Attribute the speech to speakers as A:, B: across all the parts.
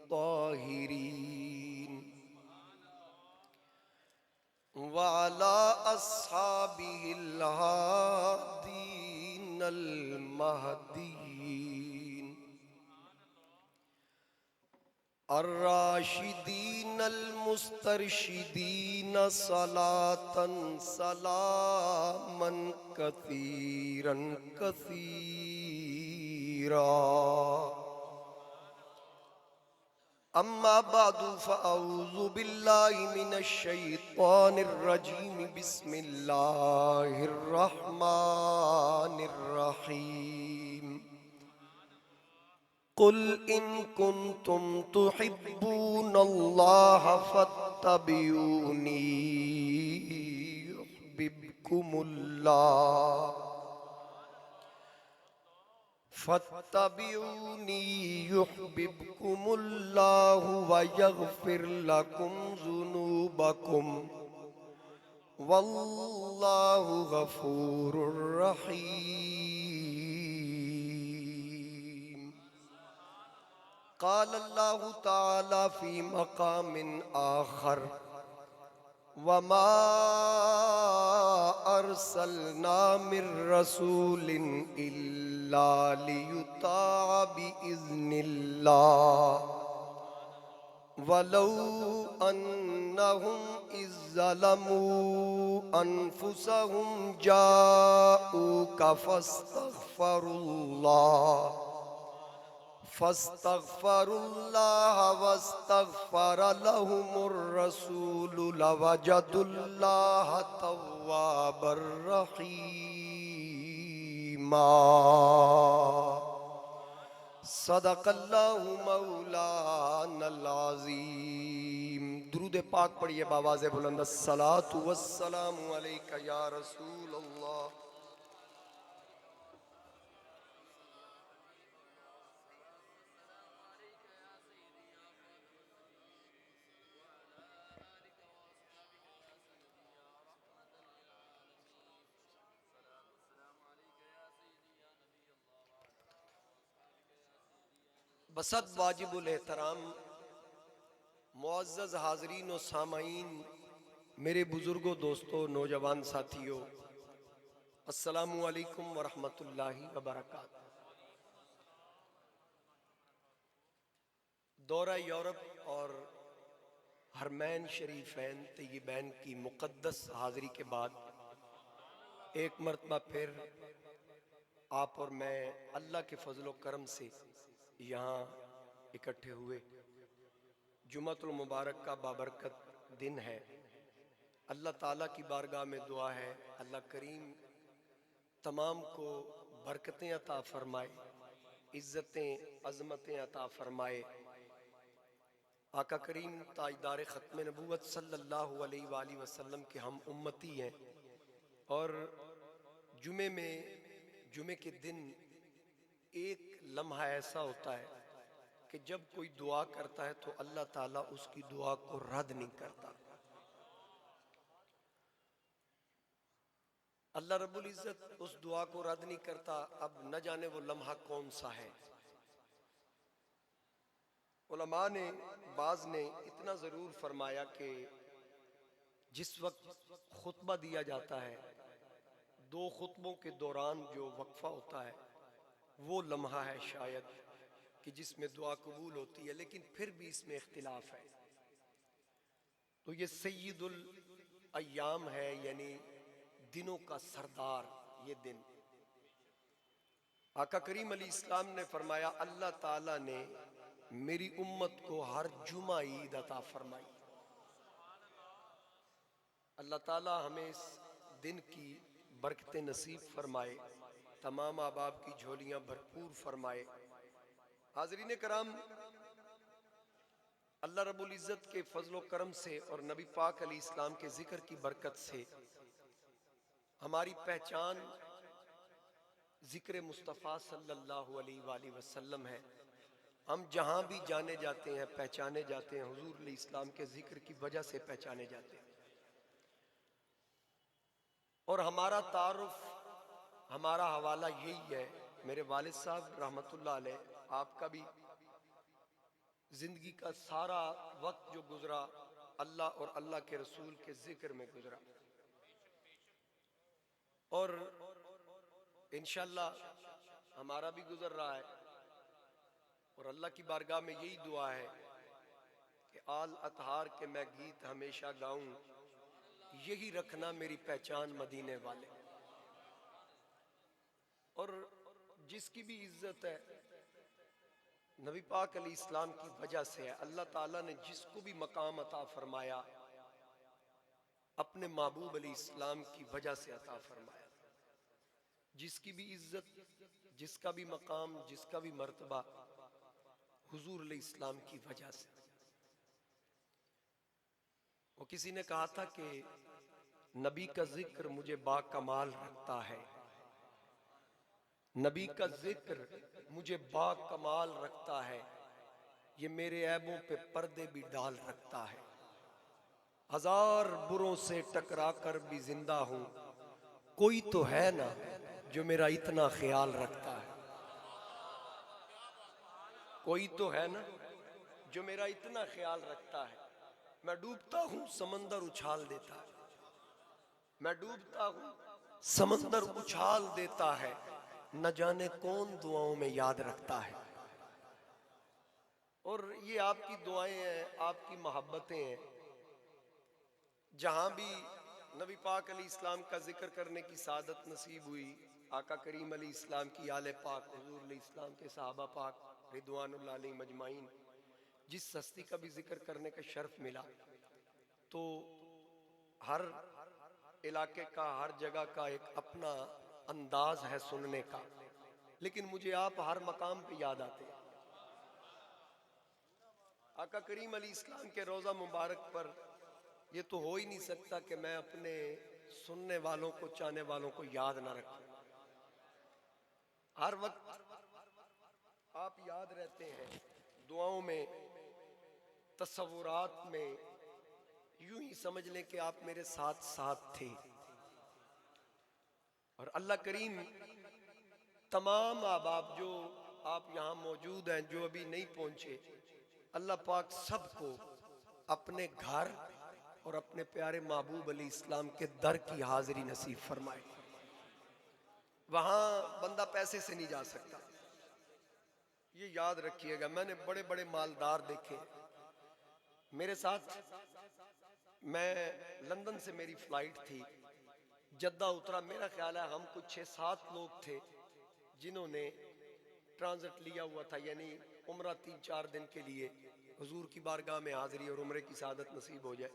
A: الطاهرين وعلى أصحابه الهادين المهديين الراشدين المسترشدين صلاة سلاما كثيرا كثيرا. أما بعد فأعوذ بالله من الشيطان الرجيم. بسم الله الرحمن الرحيم. قل إن كنتم تحبون الله فاتبعوني يحببكم الله فاتبعوني يحببكم الله ويغفر لكم ذنوبكم والله غفور رحيم. قال الله تعالى في مقام آخر: وما أرسلنا من رسول إلا ليطاع بإذن الله ولو أنهم إذ ظلموا أنفسهم جاءوك فاستغفروا الله واستغفر لهم الرسول لوجدوا الله توابا رحيما. صدق اللہ مولانا العظیم. درود پاک پڑھیے بآواز بلند. الصلاۃ والسلام علیک یا رسول اللہ. بسد واجب الاحترام معزز حاضرین و سامعین، میرے بزرگوں، دوستوں، نوجوان ساتھیوں، السلام علیکم ورحمۃ اللہ وبرکاتہ. دورہ یورپ اور حرمین شریفین طیبین کی مقدس حاضری کے بعد ایک مرتبہ پھر آپ اور میں اللہ کے فضل و کرم سے یہاں اکٹھے ہوئے. جمعۃ المبارک کا بابرکت دن ہے. اللہ تعالیٰ کی بارگاہ میں دعا ہے اللہ کریم تمام کو برکتیں عطا فرمائے، عزتیں عظمتیں عطا فرمائے. آقا کریم تاجدار ختم نبوت صلی اللہ علیہ وآلہ وسلم کے ہم امتی ہیں، اور جمعے کے دن ایک لمحہ ایسا ہوتا ہے کہ جب کوئی دعا کرتا ہے تو اللہ تعالیٰ اس کی دعا کو رد نہیں کرتا. اللہ رب العزت اس دعا کو رد نہیں کرتا. اب نہ جانے وہ لمحہ کون سا ہے. علماء نے بعض نے اتنا ضرور فرمایا کہ جس وقت خطبہ دیا جاتا ہے، دو خطبوں کے دوران جو وقفہ ہوتا ہے، وہ لمحہ ہے شاید کہ جس میں دعا قبول ہوتی ہے، لیکن پھر بھی اس میں اختلاف ہے. تو یہ سید الایام ہے، یعنی دنوں کا سردار. یہ دن آقا کریم علیہ السلام نے فرمایا اللہ تعالیٰ نے میری امت کو ہر جمعہ عید عطا فرمائی. اللہ تعالیٰ ہمیں اس دن کی برکتیں نصیب فرمائے، تمام احباب کی جھولیاں بھرپور فرمائے. حاضرین کرام، اللہ رب العزت کے فضل و کرم سے اور نبی پاک علیہ السلام کے ذکر کی برکت سے ہماری پہچان ذکر مصطفیٰ صلی اللہ علیہ وآلہ وسلم ہے. ہم جہاں بھی جانے جاتے ہیں پہچانے جاتے ہیں حضور علیہ السلام کے ذکر کی وجہ سے پہچانے جاتے ہیں. اور ہمارا تعارف، ہمارا حوالہ یہی ہے. میرے والد صاحب رحمت اللہ علیہ، آپ کا بھی زندگی کا سارا وقت جو گزرا اللہ اور اللہ کے رسول کے ذکر میں گزرا، اور انشاءاللہ ہمارا بھی گزر رہا ہے، اور اللہ کی بارگاہ میں یہی دعا ہے کہ آل اطہار کے میں گیت ہمیشہ گاؤں، یہی رکھنا میری پہچان مدینے والے۔ اور جس کی بھی عزت ہے نبی پاک علیہ السلام کی وجہ سے ہے۔ اللہ تعالیٰ نے جس کو بھی مقام عطا فرمایا اپنے محبوب علیہ السلام کی وجہ سے عطا فرمایا۔ جس کی بھی عزت، جس کا بھی مقام، جس کا بھی مرتبہ حضور علیہ السلام کی وجہ سے۔ وہ کسی نے کہا تھا کہ نبی کا ذکر مجھے با کمال رکھتا ہے، نبی کا ذکر مجھے با کمال رکھتا ہے، یہ میرے عیبوں پہ پردے بھی ڈال رکھتا ہے، ہزار بروں سے ٹکرا کر بھی زندہ ہوں، کوئی تو ہے نا جو میرا اتنا خیال رکھتا ہے، کوئی تو ہے نا جو میرا اتنا خیال رکھتا ہے۔ میں ڈوبتا ہوں سمندر اچھال دیتا ہے، میں ڈوبتا ہوں سمندر اچھال دیتا ہے، نہ جانے کون دعاؤں میں یاد رکھتا ہے۔ اور یہ آپ کی دعائیں ہیں، آپ کی محبتیں ہیں۔ جہاں بھی نبی پاک علیہ السلام کا ذکر کرنے کی سعادت نصیب ہوئی، آقا کریم علیہ السلام کی آل پاک، حضور علیہ السلام کے صحابہ پاک رضوان اللہ علیہم اجمعین، جس ہستی کا بھی ذکر کرنے کا شرف ملا، تو ہر علاقے کا، ہر جگہ کا ایک اپنا انداز ہے سننے کا، لیکن مجھے آپ ہر مقام پہ یاد آتے ہیں۔ آقا کریم علیہ السلام کے روضہ مبارک پر یہ تو ہو ہی نہیں سکتا کہ میں اپنے سننے والوں کو، چاہنے والوں کو یاد نہ رکھوں۔ ہر وقت آپ یاد رہتے ہیں، دعاؤں میں، تصورات میں، یوں ہی سمجھ لیں کہ آپ میرے ساتھ ساتھ تھے۔ اور اللہ کریم تمام احباب جو آپ یہاں موجود ہیں، جو ابھی نہیں پہنچے، اللہ پاک سب کو اپنے گھر اور اپنے پیارے محبوب علیہ السلام کے در کی حاضری نصیب فرمائے۔ وہاں بندہ پیسے سے نہیں جا سکتا، یہ یاد رکھیے گا۔ میں نے بڑے بڑے مالدار دیکھے، میرے ساتھ، میں لندن سے میری فلائٹ تھی، جدہ اترا، میرا خیال ہے ہم کچھ 6-7 لوگ تھے جنہوں نے ٹرانزٹ لیا ہوا تھا، یعنی عمرہ 3-4 دن کے لیے، حضور کی بارگاہ میں حاضری اور عمرے کی سعادت نصیب ہو جائے۔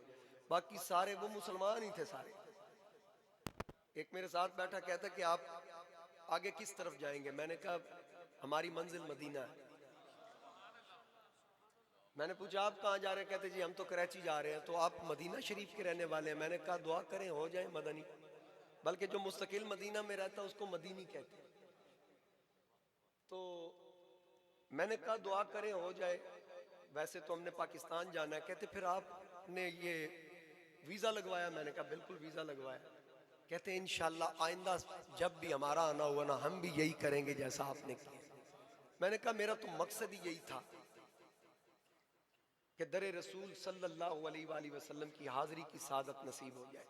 A: باقی سارے وہ مسلمان ہی تھے سارے۔ ایک میرے ساتھ بیٹھا کہتا کہ آپ آگے کس طرف جائیں گے؟ میں نے کہا ہماری منزل مدینہ ہے۔ میں نے پوچھا آپ کہاں جا رہے ہیں؟ کہتے جی ہم تو کراچی جا رہے ہیں۔ تو آپ مدینہ شریف کے رہنے والے ہیں؟ میں نے کہا دعا کریں ہو جائیں مدنی، بلکہ جو مستقل مدینہ میں رہتا اس کو مدینی کہتے ہیں۔ تو میں نے کہا دعا کریں ہو جائے، ویسے تو ہم نے پاکستان جانا ہے۔ کہتے پھر آپ نے یہ ویزا لگوایا؟ میں نے کہا بالکل ویزا لگوایا۔ کہتے ہیں انشاءاللہ آئندہ جب بھی ہمارا آنا ہوا نا، ہم بھی یہی کریں گے جیسا آپ نے کیا۔ میں نے کہا میرا تو مقصد ہی یہی تھا کہ در رسول صلی اللہ علیہ وآلہ وسلم کی حاضری کی سعادت نصیب ہو جائے،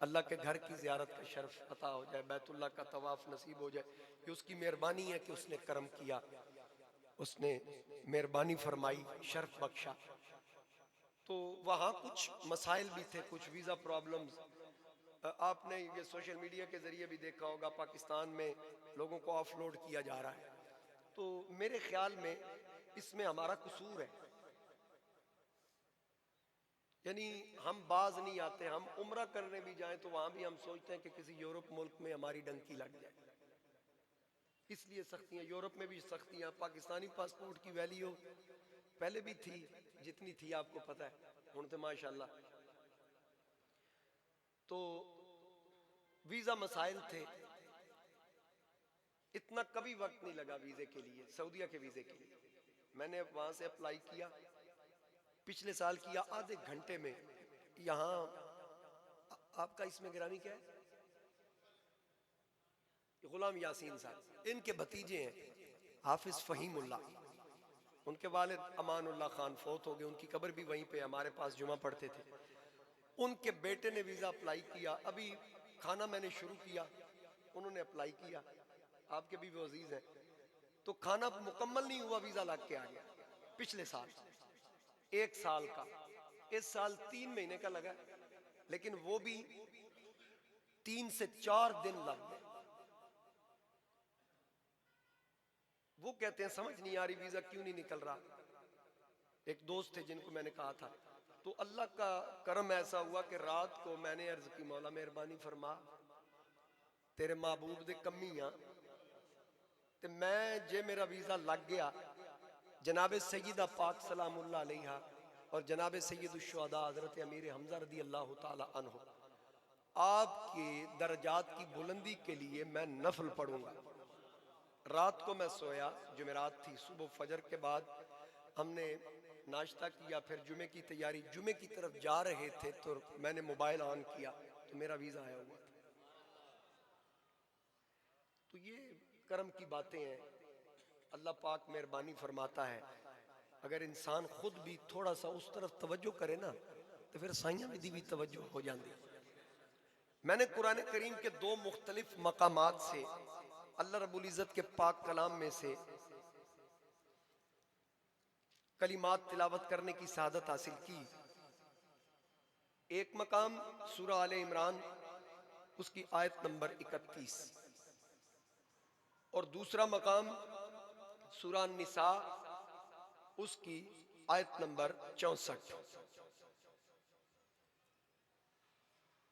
A: اللہ کے گھر کی زیارت کا شرف عطا ہو جائے، بیت اللہ کا طواف نصیب ہو جائے۔ یہ اس کی مہربانی ہے کہ اس نے کرم کیا، اس نے مہربانی فرمائی، شرف بخشا۔ تو وہاں کچھ مسائل بھی تھے، کچھ ویزا پرابلمز۔ آپ نے یہ سوشل میڈیا کے ذریعے بھی دیکھا ہوگا، پاکستان میں لوگوں کو آف لوڈ کیا جا رہا ہے۔ تو میرے خیال میں اس میں ہمارا قصور ہے، یعنی ہم باز نہیں آتے۔ ہم عمرہ کرنے بھی جائیں تو وہاں بھی ہم سوچتے ہیں کہ کسی یورپ ملک میں ہماری ڈنکی لگ جائے، اس لیے سختیاں۔ یورپ میں بھی سختیاں، پاکستانی پاسپورٹ کی ویلیو پہلے بھی تھی جتنی تھی آپ کو پتہ ہے، ہن تو ماشاءاللہ۔ تو ویزا مسائل تھے، اتنا کبھی وقت نہیں لگا ویزے کے لیے، سعودیہ کے ویزے کے لیے۔ میں نے وہاں سے اپلائی کیا، پچھلے سال کیا، آدھے گھنٹے میں یہاں۔ آپ کا اس میں گرامی کیا ہے؟ غلام یاسین صاحب، ان کے بھتیجے ہیں حافظ فہیم اللہ، ان کے والد امان اللہ خان فوت ہو گئے، ان کی قبر بھی وہیں پہ، ہمارے پاس جمعہ پڑھتے تھے۔ ان کے بیٹے نے ویزا اپلائی کیا، ابھی کھانا میں نے شروع کیا، انہوں نے اپلائی کیا، آپ کے بھی وہ عزیز ہیں، تو کھانا مکمل نہیں ہوا، ویزا لگ کے آ گیا پچھلے سال، 1 سال کا، اس سال 3 مہینے کا لگا، لیکن وہ بھی 3 سے 4 دن لگ گئے۔ وہ کہتے ہیں سمجھ نہیں آ رہی ویزا کیوں نہیں نکل رہا۔ ایک دوست تھے جن کو میں نے کہا تھا، تو اللہ کا کرم ایسا ہوا کہ رات کو میں نے عرض کی مولا مہربانی فرما، تیرے محبوب دے کمیاں تے میں جے میرا ویزا لگ گیا، جناب سیدہ پاک سلام اللہ علیہا اور جناب سید الشہداء حضرت امیر حمزہ رضی اللہ تعالی عنہ آپ کے درجات کی بلندی کے لیے میں نفل پڑھوں گا۔ رات کو میں سویا، جمعرات تھی، صبح فجر کے بعد ہم نے ناشتہ کیا، پھر جمعے کی تیاری، جمعے کی طرف جا رہے تھے تو میں نے موبائل آن کیا تو میرا ویزا آیا ہوا تھا۔ تو یہ کرم کی باتیں ہیں، اللہ پاک مہربانی فرماتا ہے، اگر انسان خود بھی تھوڑا سا اس طرف توجہ کرے نا تو پھر سائیاں بھی دی بھی توجہ ہو جاندی۔ میں نے قرآن کریم کے 2 مختلف مقامات سے اللہ رب العزت کے پاک کلام میں سے کلمات تلاوت کرنے کی سعادت حاصل کی۔ ایک مقام سورہ آل عمران اس کی آیت نمبر 31، اور دوسرا مقام سورہ النساء اس کی آیت نمبر 64۔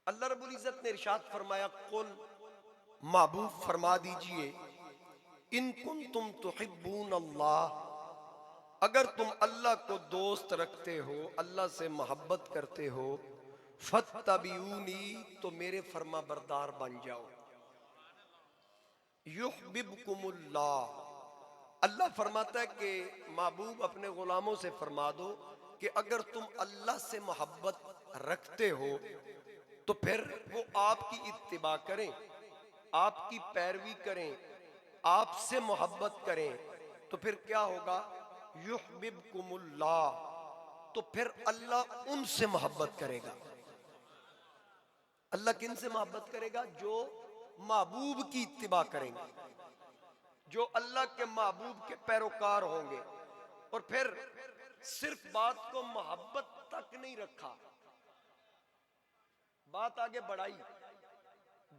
A: اللہ رب العزت نے ارشاد فرمایا، قل محبوب فرما دیجئے، ان کنتم تحبون اللہ، اگر تم اللہ کو دوست رکھتے ہو، اللہ سے محبت کرتے ہو، فاتبعونی، تو میرے فرما بردار بن جاؤ، یحببکم اللہ، اللہ فرماتا ہے کہ محبوب اپنے غلاموں سے فرما دو کہ اگر تم اللہ سے محبت رکھتے ہو تو پھر وہ آپ کی اتباع کریں، آپ کی پیروی کریں، آپ سے محبت کریں، تو پھر کیا ہوگا؟ یحببکم اللہ، تو پھر اللہ ان سے محبت کرے گا۔ اللہ کن سے محبت کرے گا؟ جو محبوب کی اتباع کریں گے، جو اللہ کے محبوب کے پیروکار ہوں گے۔ اور پھر صرف بات کو محبت تک نہیں رکھا، بات آگے بڑھائی،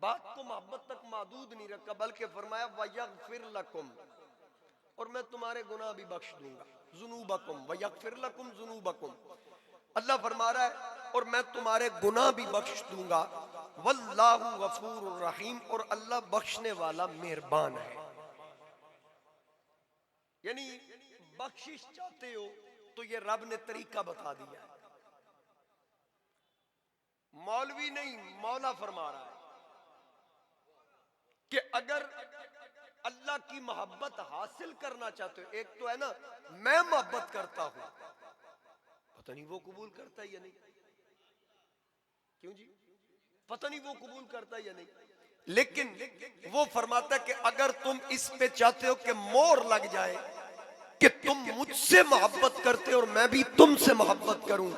A: بات کو محبت تک محدود نہیں رکھا، بلکہ فرمایا وَيَغْفِرْ لَكُمْ، اور میں تمہارے گناہ بھی بخش دوں گا، ذُنُوبَكُمْ وَيَغْفِرْ لَكُمْ ذُنُوبَكُمْ، اللہ فرما رہا ہے اور میں تمہارے گناہ بھی بخش دوں گا، وَاللَّهُ غَفُورٌ الرحیم، اور اللہ بخشنے والا مہربان ہے۔ یعنی بخشش چاہتے ہو تو یہ رب نے طریقہ بتا دیا ہے، مولوی نہیں، مولا فرما رہا ہے کہ اگر اللہ کی محبت حاصل کرنا چاہتے ہو، ایک تو ہے نا میں محبت کرتا ہوں، پتہ نہیں وہ قبول کرتا ہے یا نہیں، کیوں جی پتہ نہیں وہ قبول کرتا ہے یا نہیں، لیکن وہ فرماتا ہے کہ اگر تم اس پہ چاہتے ہو کہ مور لگ جائے کہ تم مجھ سے محبت کرتے اور میں بھی تم سے محبت کروں،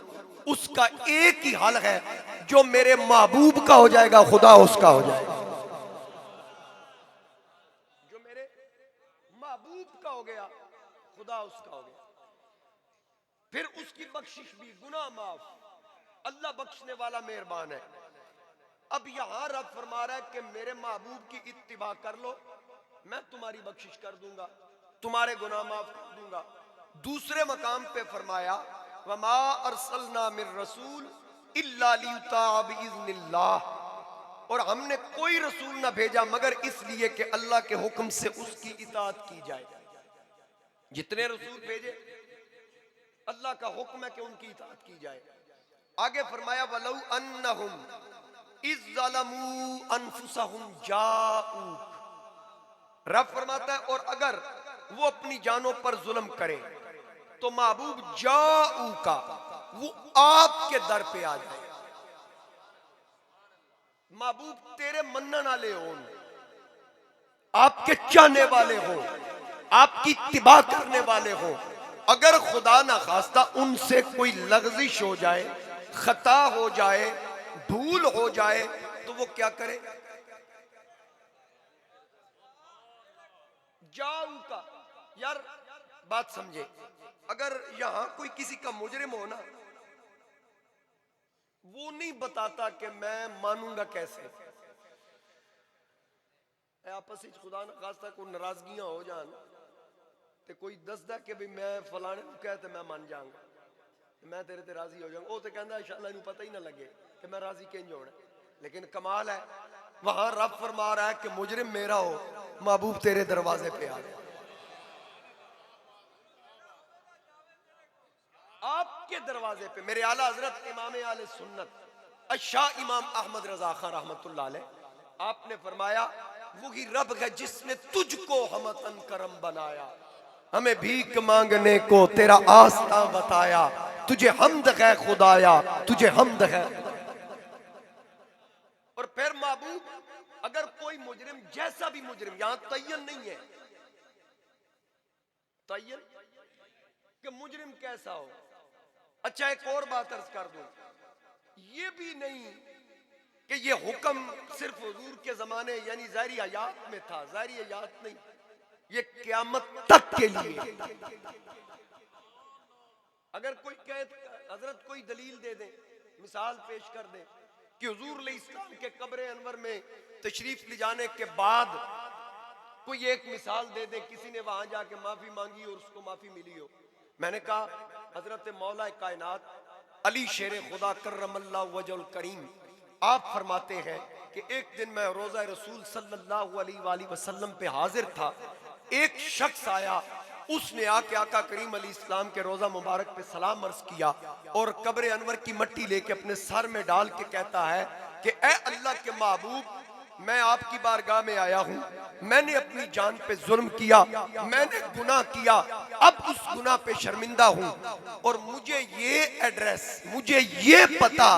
A: اس کا ایک ہی حل ہے، جو میرے محبوب کا ہو جائے گا خدا اس کا ہو جائے گا، جو میرے محبوب کا ہو گیا خدا اس کا ہو گیا، پھر اس کی بخشش بھی، گناہ معاف، اللہ بخشنے والا مہربان ہے۔ اب یہاں رب فرما رہا ہے کہ میرے محبوب کی اتباع کر لو، میں تمہاری بخشش کر دوں گا، تمہارے گناہ معاف کر دوں گا۔ دوسرے مقام پہ فرمایا وما ارسلنا من رسول الا لیطاع باذن اللہ، اور ہم نے کوئی رسول نہ بھیجا مگر اس لیے کہ اللہ کے حکم سے اس کی اطاعت کی جائے۔ جتنے رسول بھیجے اللہ کا حکم ہے کہ ان کی اطاعت کی جائے۔ آگے فرمایا وَلَوْ أَنَّهُمْ إِذْ ظَلَمُوا أَنفُسَهُمْ جَاءُوكَ، رب فرماتا ہے اور اگر وہ اپنی جانوں پر ظلم کرے تو محبوب جاؤکا، وہ آپ کے در پہ آ جائے، محبوب تیرے منن والے ہوں، آپ کے چاہنے والے ہوں، آپ کی اتباع کرنے والے ہوں، اگر خدا نہ خواستہ ان سے کوئی لغزش ہو جائے، خطا ہو جائے، بھول ہو جائے تو وہ کیا کرے؟ جاؤ کا یار بات سمجھے، اگر یہاں کوئی کسی کا مجرم ہو نا، وہ نہیں بتاتا کہ میں مانوں گا کیسے. آپس وچ خدا نہ خواستہ کوئی ناراضگیاں ہو جان تے کوئی دسدا کہ بھی میں فلانے کو کہتے میں مان جاؤں گا، میں تیرے تے راضی ہو جاؤں گا، وہ تے کہندا انشاءاللہ انہوں پتہ ہی نہ لگے کہ میں راضی کینج ہونا. لیکن کمال ہے وہاں رب فرما رہا ہے کہ مجرم میرا ہو، محبوب تیرے دروازے پہ آ گیا. آپ کے دروازے پہ میرے اعلیٰ حضرت امام اہل سنت الشاہ امام احمد رضا خان رحمت اللہ علیہ، آپ نے فرمایا وہی رب ہے جس نے تجھ کو ہمتن کرم بنایا، ہمیں بھیک مانگنے کو تیرا آستاں بتایا، تجھے حمد ہے خدایا، تجھے حمد ہے. اور پھر محبوب اگر کوئی مجرم جیسا بھی مجرم، یہاں تعین نہیں ہے، تعین کہ مجرم کیسا ہو. اچھا ایک اور بات عرض کر دوں، یہ بھی نہیں کہ یہ حکم صرف حضور کے زمانے یعنی ظاہری حیات میں تھا، ظاہری حیات نہیں، یہ قیامت تک کے لیے. اگر کوئی کہے حضرت کوئی دلیل دے دیں، مثال پیش کر دیں کہ حضور علیہ السلام کے قبر انور میں تشریف لے جانے کے بعد کوئی ایک مثال دے دیں کسی نے وہاں جا کے معافی مانگی اور اس کو معافی ملی ہو. میں نے کہا حضرت مولا کائنات علی شیر خدا کرم اللہ وجہ الکریم آپ فرماتے ہیں کہ ایک دن میں روضہ رسول صلی اللہ علیہ وآلہ وسلم پہ حاضر تھا، ایک شخص آیا، اس نے آ کے آقا کریم علیہ السلام کے روضہ مبارک پہ سلام عرض کیا اور قبر انور کی مٹی لے کے اپنے سر میں ڈال کے کہتا ہے کہ اے اللہ کے محبوب، میں آپ کی بارگاہ میں آیا ہوں، میں نے اپنی جان پہ ظلم کیا، میں نے گناہ کیا، اب اس گناہ پہ شرمندہ ہوں، اور مجھے یہ ایڈریس، مجھے یہ پتا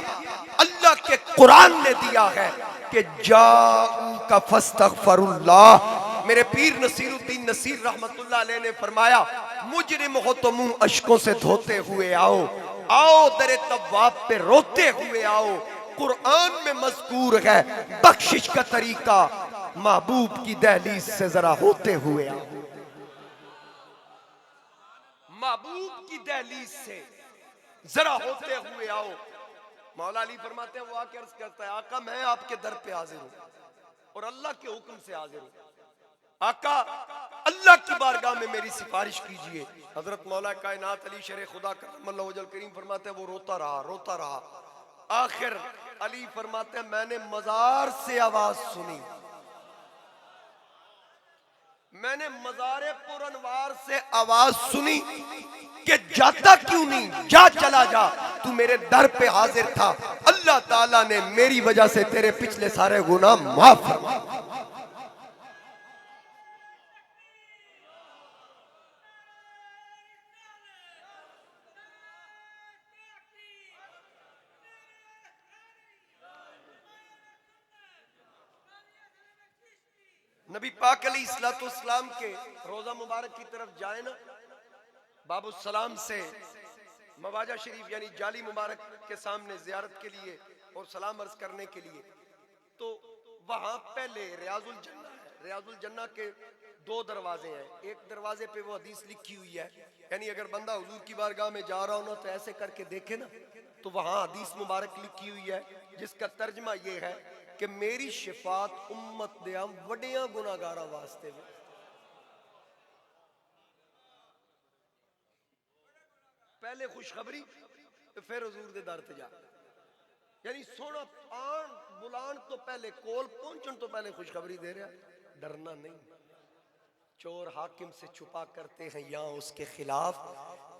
A: اللہ کے قرآن نے دیا ہے کہ جاؤک فاستغفر اللہ. میرے پیر نصیر الدین نصیر رحمت اللہ علیہ نے فرمایا مجرم ہو تو منہ اشکوں سے دھوتے ہوئے آؤ، آؤ در تواب پہ روتے ہوئے آؤ. قرآن میں مذکور ہے بخشش کا طریقہ، محبوب کی دہلیز سے ذرا ہوتے ہوئے آؤ. محبوب کی دہلیز سے ذرا ہوتے ہوئے آؤ. مولا علی فرماتے ہیں وہ آ کے عرض کرتا ہے آقا میں آپ کے در پہ حاضر ہوں اور اللہ کے حکم سے حاضر ہوں، آقا اللہ کی بارگاہ میں میری سفارش کیجئے. حضرت مولا کائنات علی شیر خدا کرم اللہ وجہ الکریم فرماتے ہیں وہ روتا رہا روتا رہا. آخر علی فرماتے ہیں میں نے مزار سے آواز سنی، میں نے مزار پر انوار سے آواز سنی کہ جاتا کیوں نہیں، جا چلا جا، تو میرے در پہ حاضر تھا، اللہ تعالیٰ نے میری وجہ سے تیرے پچھلے سارے گناہ معاف فرما. نبی پاک علیہ السلام کے روضہ مبارک کی طرف جائیں نا، باب السلام سے مواجہ شریف یعنی جالی مبارک کے سامنے زیارت کے لیے اور سلام عرض کرنے کے لیے، تو وہاں پہلے ریاض الجنہ ہے. ریاض الجنہ کے دو دروازے ہیں، ایک دروازے پہ وہ حدیث لکھی ہوئی ہے، یعنی اگر بندہ حضور کی بارگاہ میں جا رہا ہونا تو ایسے کر کے دیکھے نا تو وہاں حدیث مبارک لکھی ہوئی ہے جس کا ترجمہ یہ ہے کہ میری شفاعت امت دیاں وڈیاں گناہگاراں واسطے میں. پہلے خوشخبری پھر حضور دے در تے جا، یعنی سونا آن بلان تو پہلے کول پہنچن تو پہلے خوشخبری دے رہا. ڈرنا نہیں، چور حاکم سے چھپا کرتے ہیں یا اس کے خلاف،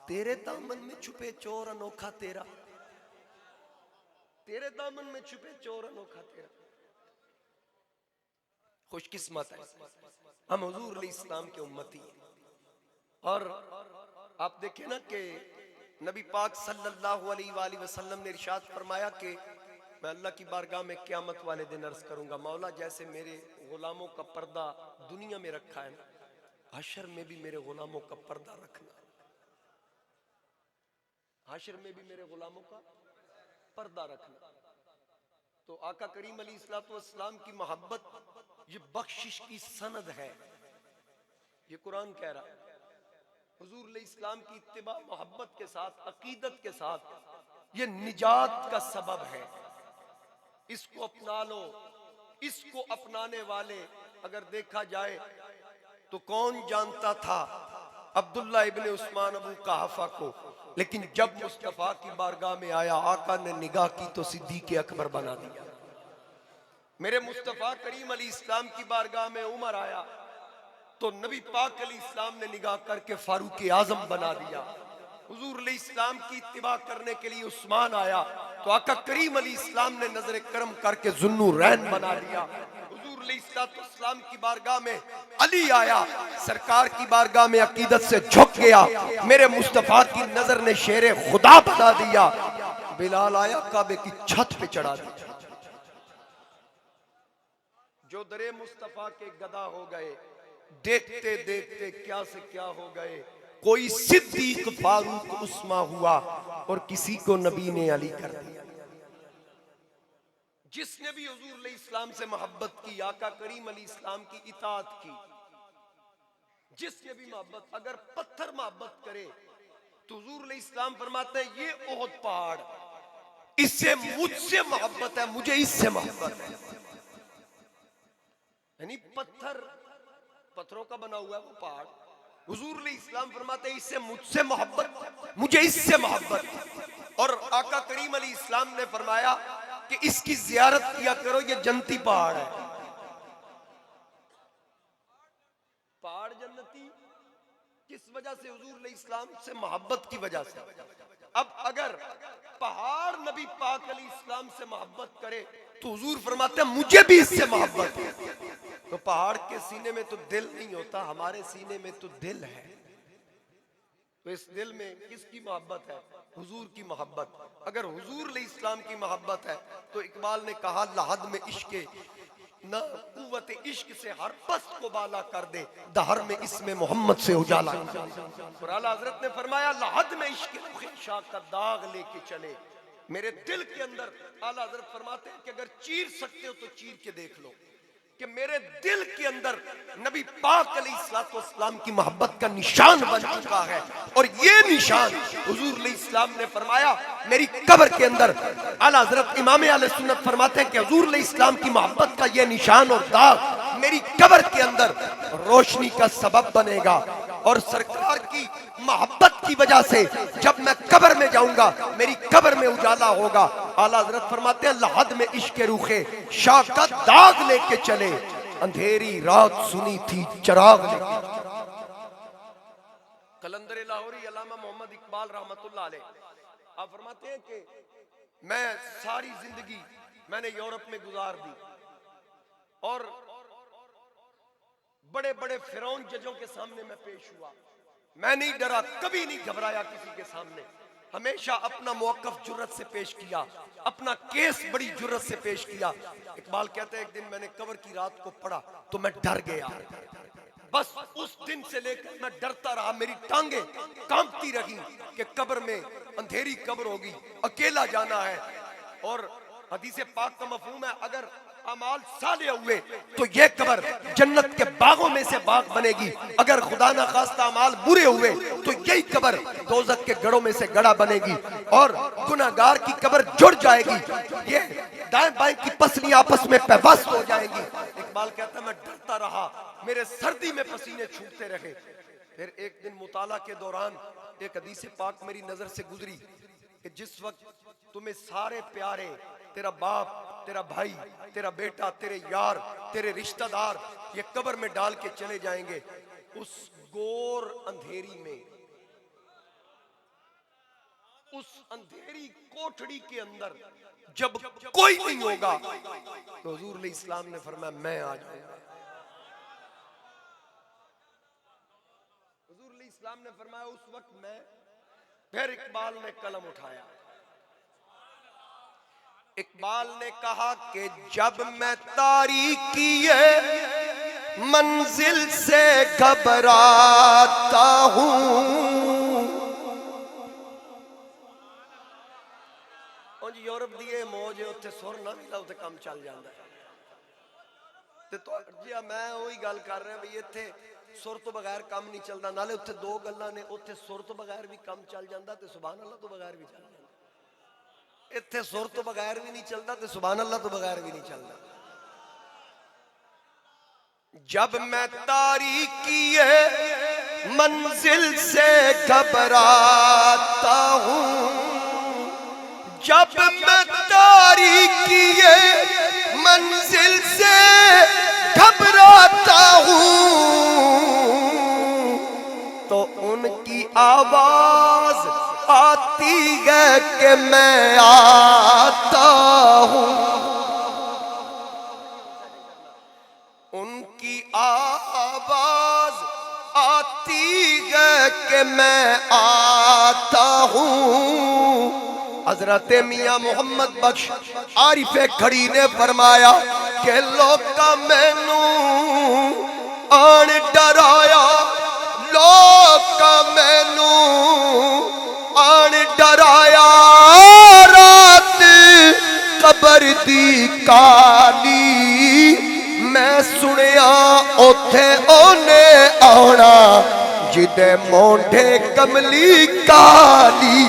A: تیرے دامن میں چھپے چور انوکھا تیرا، تیرے دامن میں چھپے چور انوکھا تیرا. خوش قسمت ہے ہم حضور علیہ السلام کے امتی ہیں. اور آپ دیکھیں نا کہ نبی پاک صلی اللہ علیہ وآلہ وسلم نے ارشاد فرمایا کہ میں اللہ کی بارگاہ میں قیامت والے دن عرض کروں گا مولا جیسے میرے غلاموں کا پردہ دنیا میں رکھا ہے نا، حشر میں بھی میرے غلاموں کا پردہ رکھنا. حشر میں بھی میرے غلاموں کا پردہ رکھنا۔ تو آقا کریم علیہ الصلوۃ والسلام کی محبت یہ بخشش کی سند ہے، یہ قرآن کہہ رہا ہے۔ حضور علیہ السلام کی اتباع محبت کے ساتھ، عقیدت کے ساتھ، یہ نجات کا سبب ہے۔ اس کو اپنا لو۔ اس کو اپنانے والے اگر دیکھا جائے تو کون جانتا تھا عبداللہ ابن عثمان ابو قحافہ کو، لیکن جب مصطفیٰ کی بارگاہ میں آیا آقا نے نگاہ کی تو صدیق اکبر بنا دیا۔ میرے مصطفیٰ کریم علیہ السلام کی بارگاہ میں عمر آیا تو نبی پاک علیہ السلام نے نگاہ کر کے فاروق اعظم بنا دیا۔ حضور علیہ السلام کی اتباع کرنے کے لیے عثمان آیا تو آقا کریم علیہ السلام نے نظر کرم کر کے ذوالنورین بنا دیا۔ حضور علیہ السلام کی بارگاہ میں علی آیا، سرکار کی بارگاہ میں عقیدت سے جھک گیا، میرے مصطفیٰ کی نظر نے شیر خدا بنا دیا۔ بلال آیا کعبے کی چھت پہ چڑھا دیا۔ جو درے مصطفیٰ کے گدا ہو گئے، دیکھتے دیکھتے کیا سے کیا ہو گئے، کوئی صدیق فاروق عثمان ہوا اور کسی کو نبی نے علی کر دیا۔ جس نے بھی حضور علیہ السلام سے محبت کی، آقا کریم علیہ السلام کی اطاعت کی، جس نے بھی محبت، اگر پتھر محبت کرے تو حضور علیہ السلام فرماتے ہیں یہ احد پہاڑ، اس سے مجھ سے محبت ہے، مجھے اس سے محبت ہے۔ یعنی پتھروں کا بنا ہوا ہے وہ پہاڑ، حضور علیہ السلام فرماتے ہیں اس سے مجھ سے محبت، مجھے اس سے محبت۔ اور آقا کریم علیہ السلام نے فرمایا کہ اس کی زیارت کیا کرو، یہ جنتی پہاڑ ہے۔ پہاڑ جنتی کس وجہ سے؟ حضور علیہ السلام سے محبت کی وجہ سے۔ اب اگر پہاڑ نبی پاک علیہ السلام سے محبت کرے تو حضور فرماتے ہیں مجھے بھی اس سے محبت ہے۔ تو پہاڑ کے سینے میں تو دل نہیں ہوتا، ہمارے سینے میں تو دل ہے۔ تو اس دل میں کس کی محبت ہے؟ حضور کی محبت۔ اگر حضور علیہ السلام کی محبت ہے تو اقبال نے کہا لحد میں عشق نہ قوت عشق سے ہر پست کو بالا کر دے، دہر میں اس میں محمد سے اجالا۔ اور اعلیٰ حضرت نے فرمایا لحد میں عشق شاہ کا داغ لے کے چلے۔ میرے دل کے اندر اعلیٰ حضرت فرماتے ہیں کہ اگر چیر سکتے ہو تو چیر کے دیکھ لو کہ میرے دل کے اندر نبی پاک علیہ السلام کی محبت کا نشان بن چکا ہے۔ اور یہ نشان حضور علیہ السلام نے فرمایا میری قبر کے اندر، اعلیٰ حضرت امام اہل سنت فرماتے ہیں کہ حضور علیہ السلام کی محبت کا یہ نشان اور داغ میری قبر کے اندر روشنی کا سبب بنے گا۔ اور سرکار کی محبت کی وجہ سے جب میں قبر میں جاؤں گا میری قبر میں اجالا ہوگا۔ اعلیٰ حضرت فرماتے ہیں لحد میں عشق روخے شاہ کا داغ لے کے چلے، اندھیری رات سنی تھی چراغ لے کے۔ قلندر لاہوری علامہ محمد اقبال رحمت اللہ علیہ آپ فرماتے ہیں کہ میں ساری زندگی میں نے یورپ میں گزار دی اور بڑے بڑے فرعون ججوں کے سامنے میں پیش ہوا، میں نہیں ڈرا، کبھی نہیں گھبرایا کسی کے سامنے، ہمیشہ اپنا موقف جرت سے پیش کیا، اپنا کیس بڑی جرت سے پیش کیا۔ اقبال کہتے ہیں ایک دن میں نے قبر کی رات کو پڑھا تو میں ڈر گیا، بس اس دن سے لے کر میں ڈرتا رہا، میری ٹانگیں کانپتی رہی کہ قبر میں اندھیری قبر ہوگی، اکیلا جانا ہے۔ اور حدیث پاک کا مفہوم ہے اگر اعمال صالح ہوئے تو یہ قبر جنت کے باغوں میں سے باغ بنے گی، اگر خدا نہ خواستہ اعمال برے ہوئے تو یہی قبر دوزخ کے گڑھوں میں سے گڑھا بنے گی اور گناہگار کی قبر جڑ جائے گی، یہ دائیں بائیں کی پسلیاں آپس میں پیوست ہو جائیں گی۔ اقبال کہتا ہے میں ڈرتا رہا، میرے سردی میں پسینے چھوٹتے رہے۔ پھر ایک دن مطالعہ کے دوران ایک حدیث پاک میری نظر سے گزری کہ جس وقت تمہیں سارے پیارے، تیرا باپ، تیرا بھائی، تیرا بیٹا، تیرے یار، تیرے رشتہ دار یہ قبر میں ڈال کے چلے جائیں گے، اس گور اندھیری میں، اس اندھیری کوٹھڑی کے اندر جب کوئی نہیں ہوگا تو حضور علیہ السلام نے فرمایا میں آ جاؤں گا۔ حضور علیہ السلام نے فرمایا اس وقت میں، پھر اقبال نے قلم اٹھایا، اقبال نے کہا کہ جب میں تاریکی منزل سے گھبراتا ہوں انج یورپ دی اے موج ہے اتنے سر نہ ملا اتنے کام چل جاتا ہے جی میں وہی گل کر رہا بھئی اتنے سر تو بغیر کام نہیں چلتا نالے اتنے دو گلاں نے اتنے سر تو بغیر بھی کام چل جاتا تے سبحان اللہ تو بغیر بھی چل جاتا اتنے سر تو بغیر بھی نہیں چلتا تے سبحان اللہ تو بغیر بھی نہیں چلتا جب میں تاریکی منزل سے گھبراتا ہوں جب میں تاریکی منزل سے گھبراتا ہوں تو ان کی آواز آتی ہے کہ میں آتا ہوں ان کی آواز آتی ہے کہ میں آتا ہوں حضرت میاں محمد بخش عارف کھڑی نے فرمایا کہ لوکا مینوں آن ڈرایا لوکا مینوں آن ڈرایا رات قبر دی کالی میں سنیا اوتھے اونے آنا جدے مونڈے کملی کالی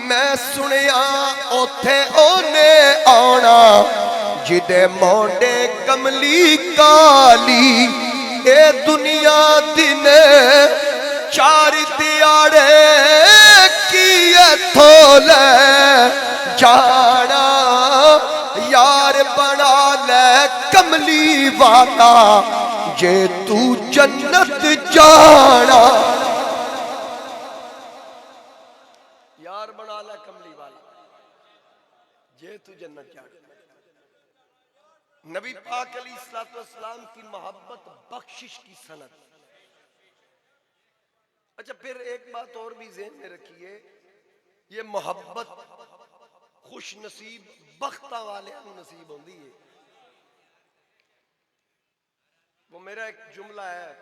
A: میں سنیا اوتھے اونے آنا جدے مونڈے کملی کالی اے دنیا دن چار دیاڑے کی تھولے جانا یار بنا لے کملی والا جے تو جنت جانا یار بنا لے کملی والا جے تو جنت جانا نبی پاک علیہ السلام کی محبت بخشش کی سند اچھا پھر ایک بات اور بھی ذہن میں رکھیے یہ محبت خوش نصیب بختہ والے نصیب ہوندی ہے وہ میرا ایک جملہ ہے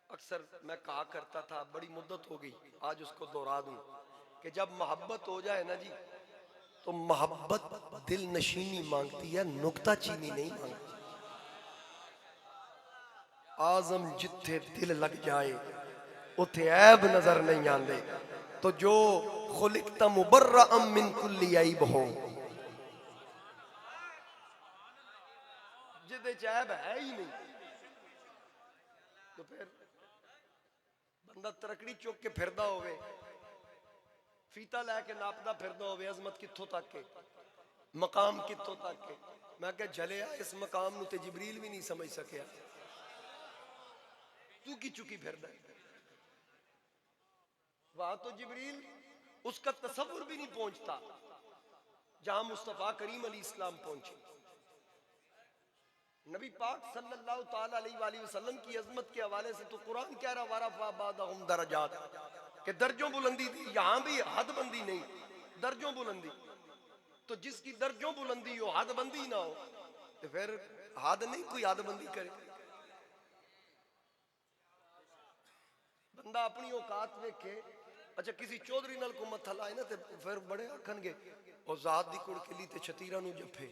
A: اکثر میں کہا کرتا تھا بڑی مدت ہو گئی آج اس کو دہرا دوں کہ جب محبت ہو جائے نا جی تو محبت دل نشینی مانگتی ہے نکتہ چینی نہیں مانگتی آزم جتھے دل لگ جائے اتھے عیب نظر نہیں آندے تو جو خلقت مبرئا من کل عیب ہو جدے عیب ہے ہی نہیں تو پھر بندہ ترکڑی چوک کے پھردہ ہوئے فیتہ لے کے ناپدہ پھردہ ہوئے عظمت کتھوں تک کے مقام کتھوں تک کے میں کہ جھلیا اس مقام نو تے جبریل بھی نہیں سمجھ سکیا تو کی چکی پھردہ وہاں تو جبریل اس کا تصور بھی نہیں پہنچتا جہاں مصطفیٰ کریم علیہ السلام پہنچے نبی پاک صلی اللہ تعالیٰ علیہ وآلہ وسلم کی عظمت کے حوالے سے تو قرآن کہہ رہا وَرَفَعَ بَعْضَهُمْ درجات کہ درجوں بلندی تھی یہاں بھی حد بندی نہیں درجوں بلندی تو جس کی درجوں بلندی ہو حد بندی نہ ہو تو پھر حد نہیں کوئی حد بندی کرے بندہ اپنی اوقات دیکھے اچھا کسی چودھری نال کو متھا لائے نا تے پھر بڑے آکھن گے او ذات دی کڑ کلی تے چھتیرہ نو جپے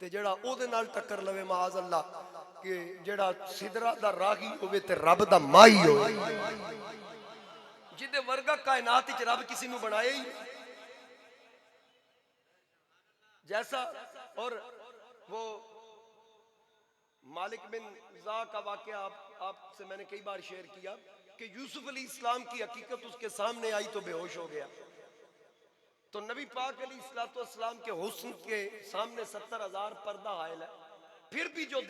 A: تے جڑا او دے نال ٹکر لوے معاذ اللہ کہ جڑا سدرہ دا راگی ہوئے تے رب دا مائی ہوئے جدے ورگا کائنات وچ رب کسی نو بنائے ہی جیسا اور وہ مالک بن زا کا واقعہ آپ سے میں نے کئی بار شیئر کیا کہ یوسف علیہ السلام کی حقیقت اس کے سامنے آئی تو بے ہوش ہو گیا تو نبی پاک علیہ السلام کے حسن کے سامنے 70,000 پردہ حائل ہے پھر بھی جو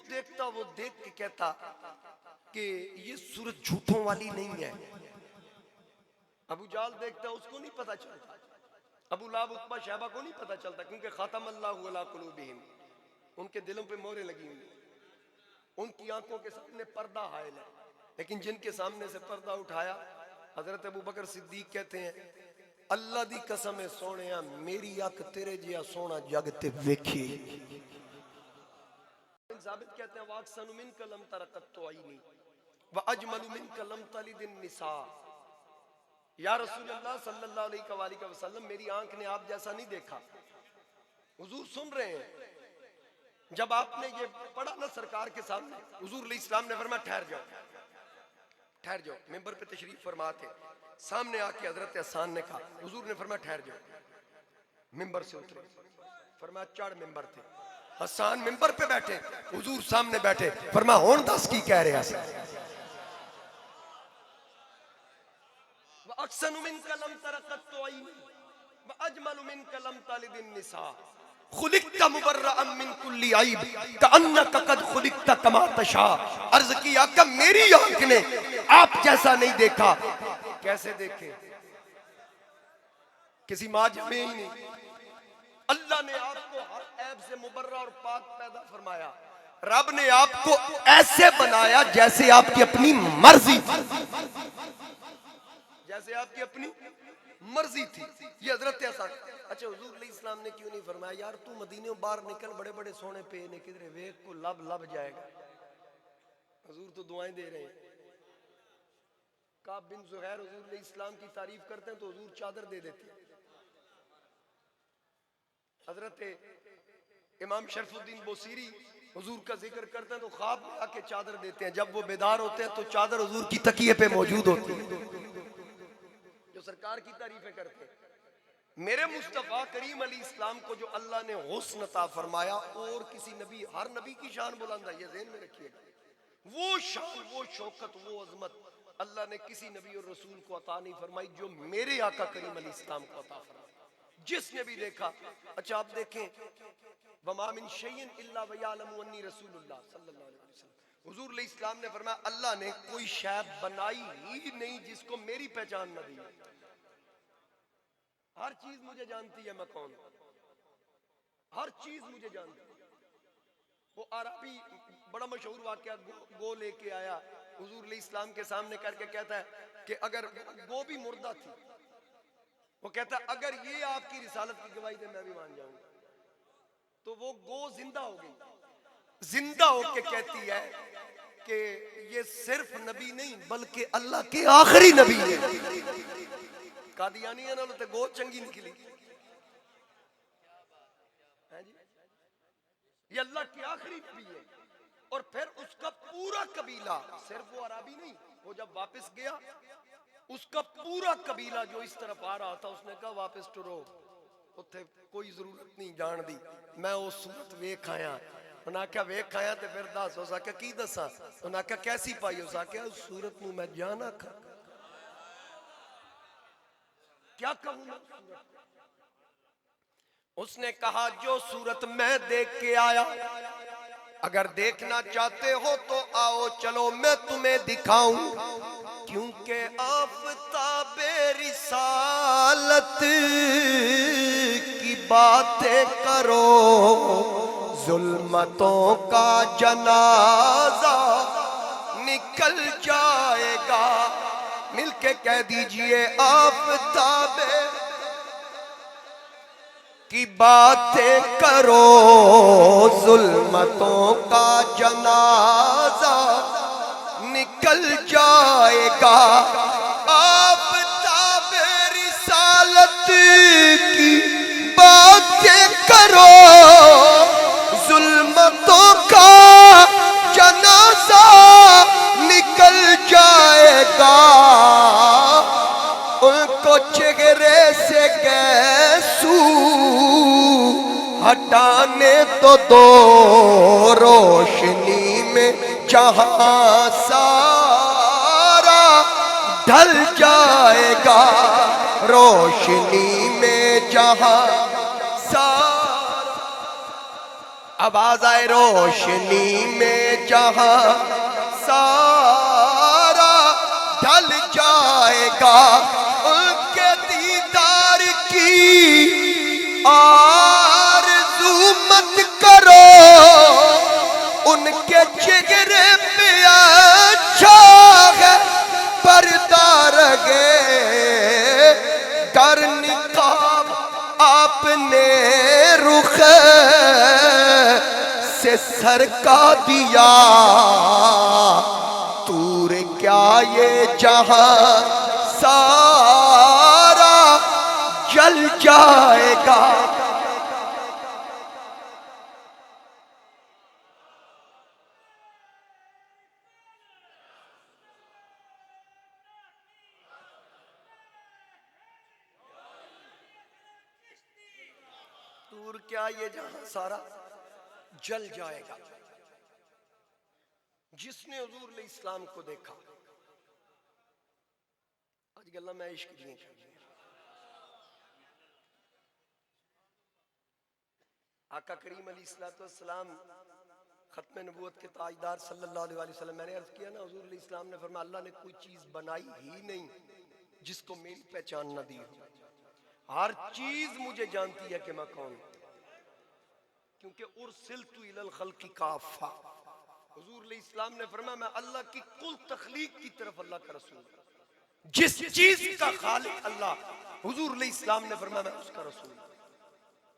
A: دیکھتا وہ دیکھ کے کہتا کہ یہ صورت جھوٹوں والی نہیں ہے ابو جال دیکھتا اس کو نہیں پتا چلتا ابو لہب عتبہ شیبہ کو نہیں پتا چلتا کیونکہ ختم اللہ علی قلوبہم ان کے دلوں پہ مہریں لگی ہوئی ان کی آنکھوں کے سامنے پردہ حائل ہے لیکن جن کے سامنے سے پردہ اٹھایا حضرت ابو بکر صدیق کہتے ہیں اللہ دی قسم سونے میری آنکھ تیرے جیا سونا جگ تے ویکھی ثابت کہتے ہیں واقسن منک لم ترقت تو عینی واجمل منک لم تلد النساء یا رسول اللہ صلی اللہ علیہ وآلہ وسلم میری آنکھ نے آپ جیسا نہیں دیکھا. حضور سن رہے ہیں. جب آپ نے یہ پڑھا نا سرکار کے سامنے, حضور علیہ السلام نے فرمایا ٹھہر جاؤ, ٹھہر جاؤ. ممبر پہ تشریف فرما تھے, سامنے آ کے حضرت حسان نے کہا, حضور نے فرمایا ٹھہر جاؤ. ممبر سے اترے, فرمایا چڑھ ممبر تھے. حسان ممبر پہ بیٹھے, حضور سامنے بیٹھے, فرمایا ہون دس کی کہہ رہے ہیں. وَأَحْسَنُ مِنْكَ لَمْ تَرَ قَطُّ عَيْنِي وَأَجْمَلُ مِنْكَ لَمْ تَلِدِ النِّسَاءُ خُلِقْتَ مُبَرَّأً مِنْ كُلِّ عَيْبٍ كَأَنَّكَ قَدْ خُلِقْتَ كَمَا تَشَاءُ. عرض کی آقا میری آنکھ نے آپ جیسا نہیں دیکھا. کیسے دیکھے؟ کسی ماجد میں ہی نہیں. اللہ نے آپ کو ہر عیب سے مبرہ اور پاک پیدا فرمایا. رب نے آپ کو ایسے بنایا جیسے آپ کی اپنی مرضی تھی, جیسے آپ کی اپنی مرضی تھی. یہ حضرت حسن. اچھا حضور علیہ السلام نے کیوں نہیں فرمایا یار تو مدینے باہر نکل, بڑے بڑے سونے پہ نے کدھر ویک کو لب لب جائے گا. حضور تو دعائیں دے رہے ہیں. کعب بن زہیر حضور علیہ السلام کی تعریف کرتے ہیں تو حضور چادر دے دیتے ہیں. حضرت امام شرف الدین بوسیری حضور کا ذکر کرتے ہیں تو خواب میں آ کے چادر دیتے ہیں. جب وہ بیدار ہوتے ہیں تو چادر حضور کی تکیے پہ موجود ہوتی ہے, جو سرکار کی تعریفیں کرتے ہیں. میرے مصطفیٰ کریم علیہ السلام کو جو اللہ نے حسن عطا فرمایا, اور کسی نبی, ہر نبی کی شان بلند ہے, یہ ذہن میں رکھیے گا. وہ شان, وہ شوکت, وہ عظمت اللہ نے کسی نبی اور رسول کو عطا نہیں فرمائی جو میرے آقا کریم علیہ السلام کو عطا فرمائی. جس نے بھی دیکھا. اچھا آپ دیکھیں, وَمَا مِن شَيْءٍ إِلَّا وَيَعْلَمُ أَنِّي رَسُولُ اللَّهِ صلی اللہ علیہ وسلم. حضور علیہ السلام نے فرمایا اللہ نے کوئی شے بنائی ہی نہیں جس کو میری پہچان نہ دی. ہر چیز مجھے جانتی ہے میں کون ہوں, ہر چیز مجھے جانتی ہے. وہ عربی بڑا مشہور واقعہ, گو لے کے آیا حضور علیہ السلام کے سامنے کر کے کہتا ہے کہ اگر گو بھی مردہ تھی, وہ کہتا ہے اگر یہ آپ کی رسالت کی گواہی دے میں بھی مان جاؤں گا. تو وہ گو زندہ ہو گئی, زندہ ہو کے کہتی ہے کہ یہ صرف نبی نہیں بلکہ اللہ کے آخری نبی ہے. قادیانی ہے نا, تو گو چنگی نکلی. یہ اللہ کی آخری نبی ہے. اور پھر اس کا پورا قبیلہ, صرف وہ عربی نہیں, وہ جب واپس گیا اس کا پورا قبیلہ جو اس طرف آ رہا تھا, اس نے کہا واپس ٹرو, اتھے کوئی ضرورت نہیں جان دی, میں وہ صورت ویکھ آیا. انہاں کہا ویکھ آیا تے پھر دس. ہو سکا کی دسا؟ انہاں کہا کیسی پائی؟ ہو سکا اس صورت نو میں جانا کھا, کیا کہوں میں؟ اس نے کہا جو صورت میں دیکھ کے آیا, اگر دیکھنا چاہتے ہو تو آؤ چلو میں تمہیں دکھاؤں, کیونکہ آفتاب رسالت کی باتیں کرو ظلمتوں کا جنازہ نکل جائے گا. مل کے کہہ دیجئے آفتاب کی باتیں کرو ظلمتوں کا جنازہ نکل جائے گا. آفتاب رسالت کی باتیں کرو ظلمتوں کا جنازہ نکل جائے گا. ان کو چہرے سے گیسو ہٹانے تو دو, روشنی میں جہاں سارا ڈھل جائے گا. روشنی میں جہاں سارا, آواز آئے, روشنی میں جہاں سارا ڈھل جائے گا. ان کے دیدار کی آرزو مت کرو, ان کے چہرے پہ اچھا ہے پردہ رہے. گر نقاب آپ نے رخ سے سر کا دیا, تور کیا یہ جہاں سارا جائے گا۔ دور کیا یہ جہاں سارا جل جائے گا۔ جس نے حضور علیہ السلام کو دیکھا، آج گلا میں عشق نہیں کرنی، آقا کریم علیہ السلام ختم نبوت کے تاجدار صلی اللہ علیہ وسلم، میں نے عرض کیا نا، حضور علیہ السلام نے فرمایا اللہ نے کوئی چیز بنائی ہی نہیں جس کو میری پہچان نہ دی ہو، ہر چیز مجھے جانتی ہے کہ میں کون ہوں، کیونکہ ارسلت الی الخلق کافہ۔ حضور علیہ السلام نے فرمایا میں اللہ کی کل تخلیق کی طرف اللہ کا رسول ہوں، جس چیز کا خالق اللہ، حضور علیہ السلام نے فرمایا میں اس کا رسول ہوں۔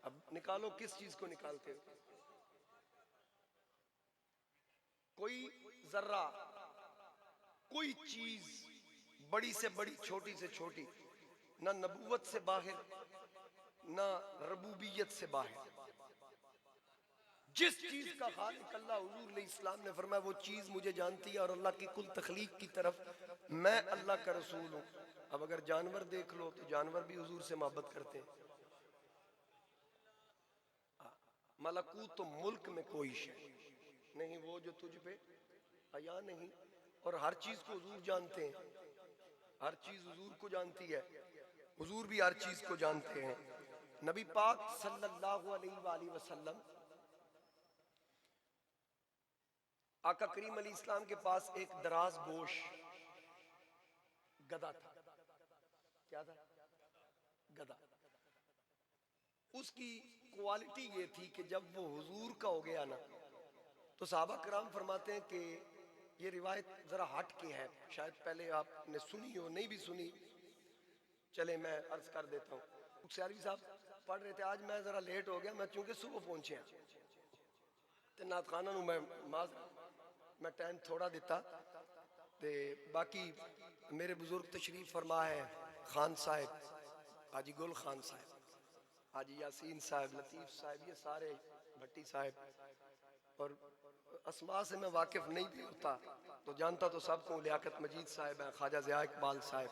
A: اب نکالو کس چیز کو نکالتے ہو؟ کوئی ذرہ، کوئی چیز بڑی سے بڑی، چھوٹی سے چھوٹی، نہ نبوت سے باہر نہ ربوبیت سے باہر، جس چیز کا خالق اللہ، حضور علیہ السلام نے فرمایا وہ چیز مجھے جانتی ہے اور اللہ کی کل تخلیق کی طرف میں اللہ کا رسول ہوں۔ اب اگر جانور دیکھ لو تو جانور بھی حضور سے محبت کرتے ہیں۔ ملکوت و ملک میں کوئی شے نہیں وہ جو تجھ پہ عیاں نہیں، اور ہر چیز کو حضور جانتے ہیں، ہر چیز حضور کو جانتی ہے، حضور بھی ہر چیز کو جانتے ہیں۔ نبی پاک صلی اللہ علیہ وآلہ وسلم، آقا کریم علیہ السلام کے پاس ایک دراز گوش گدھا تھا۔ کیا تھا؟ گدھا۔ اس کی کوالٹی یہ تھی کہ جب وہ حضور کا ہو گیا نا تو صحابہ کرام فرماتے ہیں کہ یہ روایت ذرا ہٹ کے ہے، شاید پہلے آپ نے سنی ہو، نہیں بھی سنی، چلے میں عرض کر دیتا ہوں۔ سیالوی صاحب پڑھ رہے تھے، آج میں ذرا لیٹ ہو گیا، میں چونکہ صبح پہنچے ہیں تے نعت خانہ نوں میں ٹائم تھوڑا دیتا تے باقی میرے بزرگ تشریف فرما ہے، خان صاحب، حاجی گل خان صاحب، حاجی یاسین صاحب، لطیف صاحب، یہ سارے، بھٹی صاحب، اور اسماء سے میں واقف نہیں بھی ہوتا تو جانتا تو سب کو، لیاقت مجید صاحب ہیں، خواجہ ضیاء اقبال صاحب،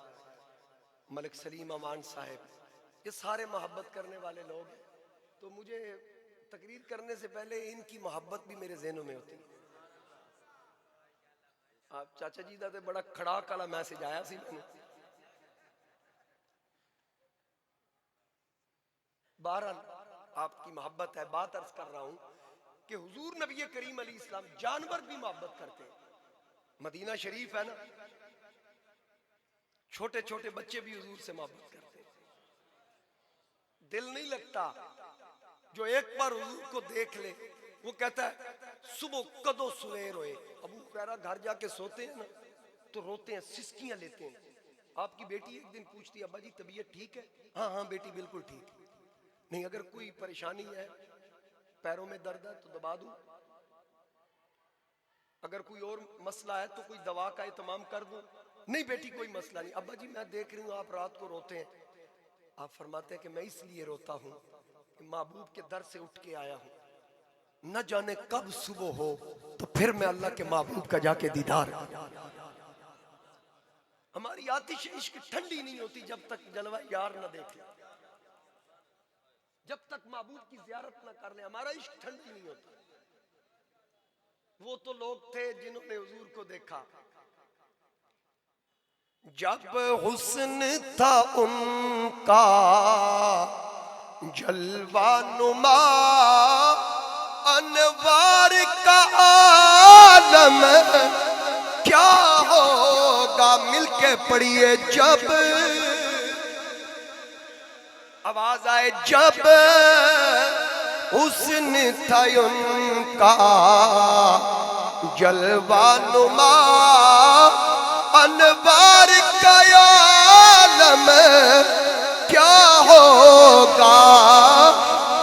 A: ملک سلیم امان صاحب، یہ سارے محبت کرنے والے لوگ ہیں۔ تو مجھے تقریر کرنے سے پہلے ان کی محبت بھی میرے ذہنوں میں ہوتی ہے۔ آپ چاچا جی دا تے بڑا کھڑا کالا میسج آیا سی میں نے۔ بہرحال آپ کی محبت ہے، بات عرض کر رہا ہوں کہ حضور نبی کریم علیہ السلام جانور بھی محبت کرتے ہیں۔ مدینہ شریف ہے نا، چھوٹے چھوٹے بچے بھی حضور سے محبت کرتے ہیں۔ دل نہیں لگتا جو ایک بار حضور کو دیکھ لے، وہ کہتا ہے صبح کدو سویر ہوئے، ابو ہریرہ گھر جا کے سوتے ہیں نا تو روتے ہیں، سسکیاں لیتے ہیں۔ آپ کی بیٹی ایک دن پوچھتی ہے ابا جی طبیعت ٹھیک ہے؟ ہاں ہاں بیٹی بالکل ٹھیک ہے۔ نہیں اگر کوئی پریشانی ہے، پیروں میں درد ہے تو دبا دوں، اگر کوئی اور مسئلہ ہے تو کوئی دوا کا اہتمام کر دوں؟ نہیں بیٹی کوئی مسئلہ نہیں۔ ابا جی میں دیکھ رہی ہوں آپ رات کو روتے ہیں۔ آپ فرماتے ہیں کہ میں اس لیے روتا ہوں کہ محبوب کے در سے اٹھ کے آیا ہوں، نہ جانے کب صبح ہو تو پھر میں اللہ کے محبوب کا جا کے دیدار۔ ہماری آتش عشق ٹھنڈی نہیں ہوتی جب تک جلوہ یار نہ دیکھ لیں، جب تک محبوب کی زیارت نہ کر لیں ہمارا عشق ٹھنڈی نہیں ہوتا۔ وہ تو لوگ تھے جنہوں نے حضور کو دیکھا، جب حسن تھا ان کا جلوہ نما، انوار کا عالم کیا ہوگا، مل کے پڑھیے جب آواز آئے، جب حسن تھا ان کا جلوہ نما، انوار کا عالم کیا ہوگا،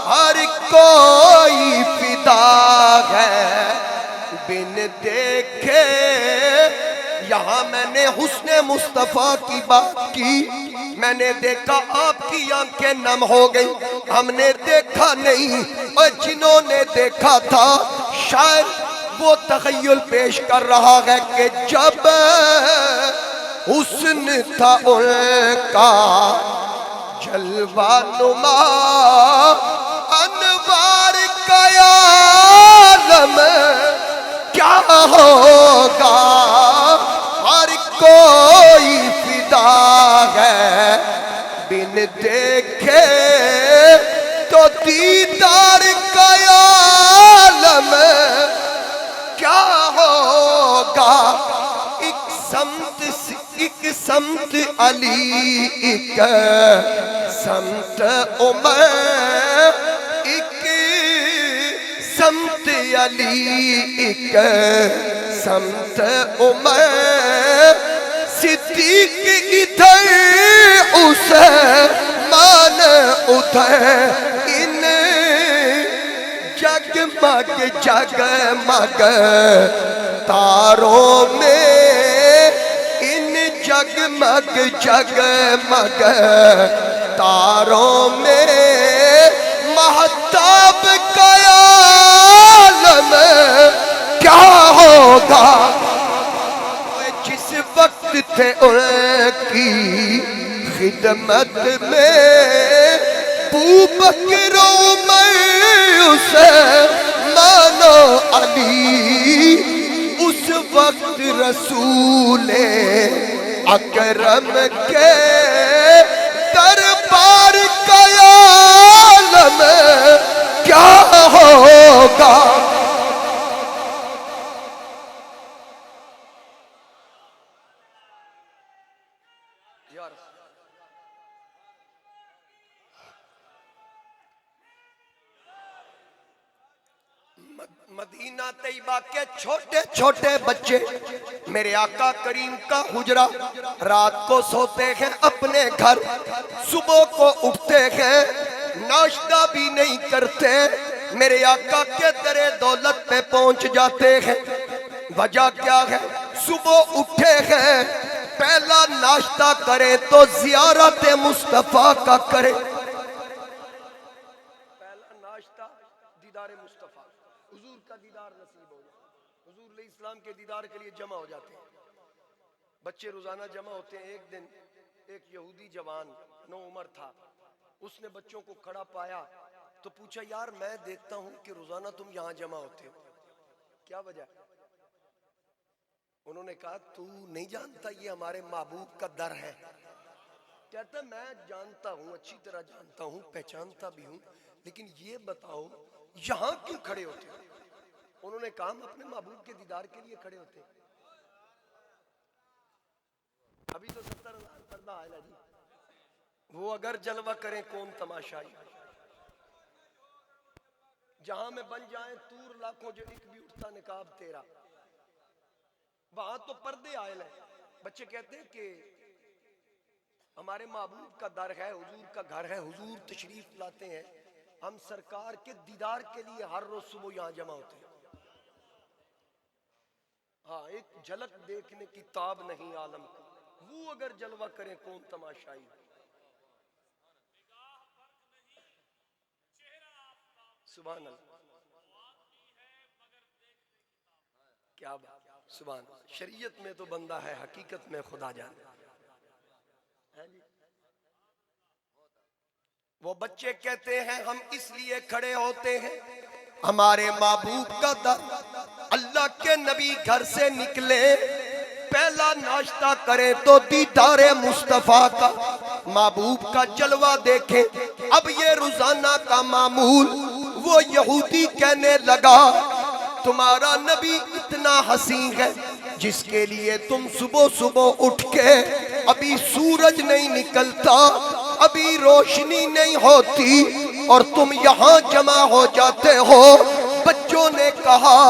A: ہر کوئی فدا ہے بن دیکھے، یہاں میں نے حسن اس نے مصطفیٰ کی بات کی، میں نے دیکھا آپ کی آنکھیں نم ہو گئی، ہم نے دیکھا نہیں، اور جنہوں نے دیکھا تھا شاید وہ تخیل پیش کر رہا ہے کہ جب حسن تھا ان کا جلوہ نما، انوار کا عالم کیا ہوگا، ہر کوئی فدا ہے بن دیکھے تو دیدار کا عالم کیا ہوگا، ایک سمت علی ایک سمت عمر، ایک سمت علی ایک سمت عمر، صدیق ادھر عثمان ادھر، ان جگمگ جگمگ تاروں میں، ان جگمگ جگمگ تاروں میں مہتاب کا عالم کیا ہوگا، جس وقت تھے ان کی خدمت میں ابوبکر عمر عثمان و علی، اس وقت رسول اکرم کے دربار کا عالم کیا ہوگا۔ مدینہ طیبہ کے چھوٹے چھوٹے بچے میرے آقا کریم کا حجرہ، رات کو سوتے ہیں اپنے گھر، صبح کو اٹھتے ہیں ناشتہ بھی نہیں کرتے، میرے آقا کے در دولت پہ پہنچ جاتے ہیں۔ وجہ کیا ہے؟ صبح اٹھے ہیں، پہلا ناشتہ کرے تو زیارت مصطفیٰ کا کرے، پہلا ناشتہ دیدار مصطفیٰ، حضور کا دیدار نصیب ہو جائے، حضور علیہ السلام کے دیدار کے لیے جمع ہو جاتے ہیں، بچے روزانہ جمع ہوتے ہیں۔ ایک دن ایک یہودی جوان نو عمر تھا، اس نے بچوں کو کھڑا پایا تو پوچھا یار میں دیکھتا ہوں کہ روزانہ تم یہاں جمع ہوتے ہو، کیا وجہ؟ انہوں نے کہا تو نہیں جانتا یہ ہمارے محبوب کا در ہے؟ کہتا میں جانتا ہوں، اچھی طرح جانتا ہوں، پہچانتا بھی ہوں، لیکن یہ بتاؤ یہاں کیوں کھڑے ہوتے ہو؟ انہوں نے کہا ہم اپنے محبوب کے دیدار کے لیے کھڑے ہوتے ہیں۔ ابھی تو 70,000 پردہ آئے نا جی، وہ اگر جلوہ کریں کون تماشائی، جہاں میں بن جائیں تور لاکھوں جو ایک بھی اٹھتا نقاب تیرا، وہاں تو پردے آئے ہیں۔ بچے کہتے ہیں کہ ہمارے محبوب کا در ہے، حضور کا گھر ہے، حضور تشریف لاتے ہیں، ہم سرکار کے دیدار کے لیے ہر روز صبح یہاں جمع ہوتے ہیں۔ ہاں ایک جھلک دیکھنے کی تاب نہیں عالم کو، وہ اگر جلوہ کریں کون تماشائی۔ سبحان اللہ، کیا بات، سبحان اللہ۔ شریعت میں تو بندہ ہے، حقیقت میں خدا جانے۔ وہ بچے کہتے ہیں ہم اس لیے کھڑے ہوتے ہیں، ہمارے محبوب کا در، اللہ کے نبی گھر سے نکلے پہلا ناشتہ کریں تو دیدار مصطفیٰ کا، محبوب کا جلوہ دیکھیں۔ اب یہ روزانہ کا معمول، وہ یہودی کہنے لگا تمہارا نبی اتنا حسین ہے جس کے لیے تم صبح صبح اٹھ کے، ابھی سورج نہیں نکلتا، ابھی روشنی نہیں ہوتی اور تم یہاں جمع ہو جاتے ہو۔ بچوں نے کہا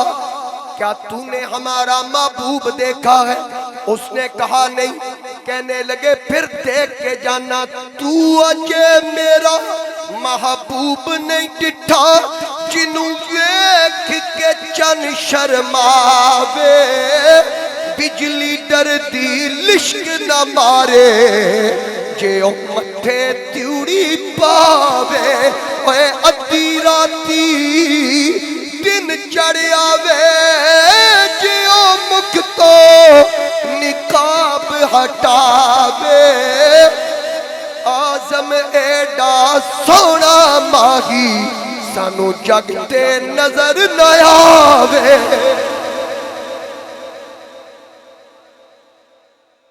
A: کیا تو نے ہمارا محبوب دیکھا ہے؟ اس نے کہا نہیں۔ کہنے لگے پھر دیکھ کے جانا، تو اجے میرا محبوب نہیں ڈٹھا، جنوں ویکھ کے چن شرماوے، بجلی ڈر دی لشک نہ مارے جے او مٹھے تیوڑی پاوے اے ادھی راتی دن چڑھ آوے جے او مکھ تو نقاب ہٹاوے آزم ایڈا سونا ماہی سانو جگتے نظر نہ آوے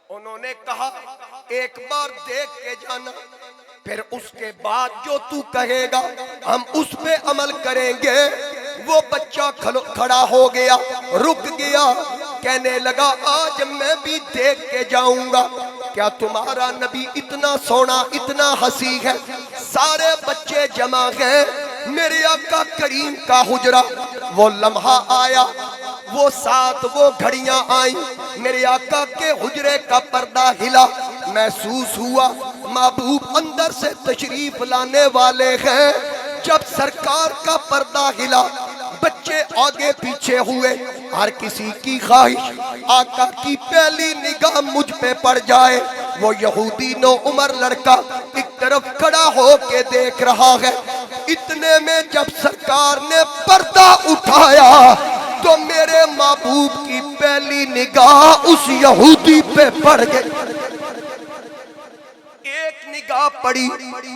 A: انہوں نے کہا ایک بار دیکھ کے جانا پھر اس کے بعد جو تو کہے گا ہم اس پہ عمل کریں گے وہ بچہ کھڑا ہو گیا رک گیا کہنے لگا آج میں بھی دیکھ کے جاؤں گا کیا تمہارا نبی اتنا سونا اتنا حسین ہے سارے بچے جمع ہیں میرے آقا کریم کا حجرہ وہ لمحہ آیا وہ ساتھ وہ گھڑیاں آئیں میرے آقا کے حجرے کا پردہ ہلا محسوس ہوا محبوب اندر سے تشریف لانے والے ہیں جب سرکار کا پردہ ہلا بچے آگے پیچھے ہوئے ہر کسی کی خواہش آقا کی پہلی نگاہ مجھ پہ پڑ جائے وہ یہودی نو عمر لڑکا ایک طرف کھڑا ہو کے دیکھ رہا ہے اتنے میں جب سرکار نے پردہ اٹھایا تو میرے محبوب کی پہلی نگاہ اس یہودی پہ پڑ گئی ایک نگاہ پڑی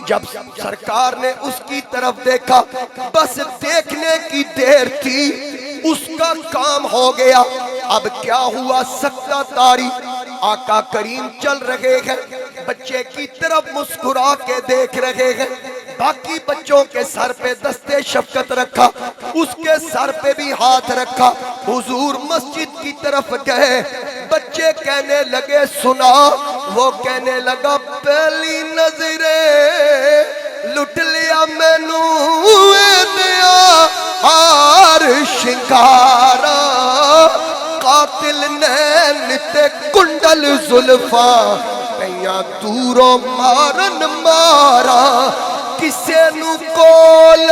A: جب سرکار نے اس کی طرف دیکھا بس دیکھنے کی دیر تھی اس کا کام ہو گیا اب کیا ہوا سکتہ تاری آقا کریم چل رہے ہیں بچے کی طرف مسکرا کے دیکھ رہے ہیں باقی بچوں کے سر پہ دستے شفقت رکھا اس کے سر پہ بھی ہاتھ رکھا حضور مسجد کی طرف گئے بچے کہنے لگے سنا وہ کہنے لگا پہلی نظرے لٹ لیا مینو دیا ہار شنگارا قاتل نین تے کنڈل زلفا پیاں دوروں مارن مارا کسے نو کول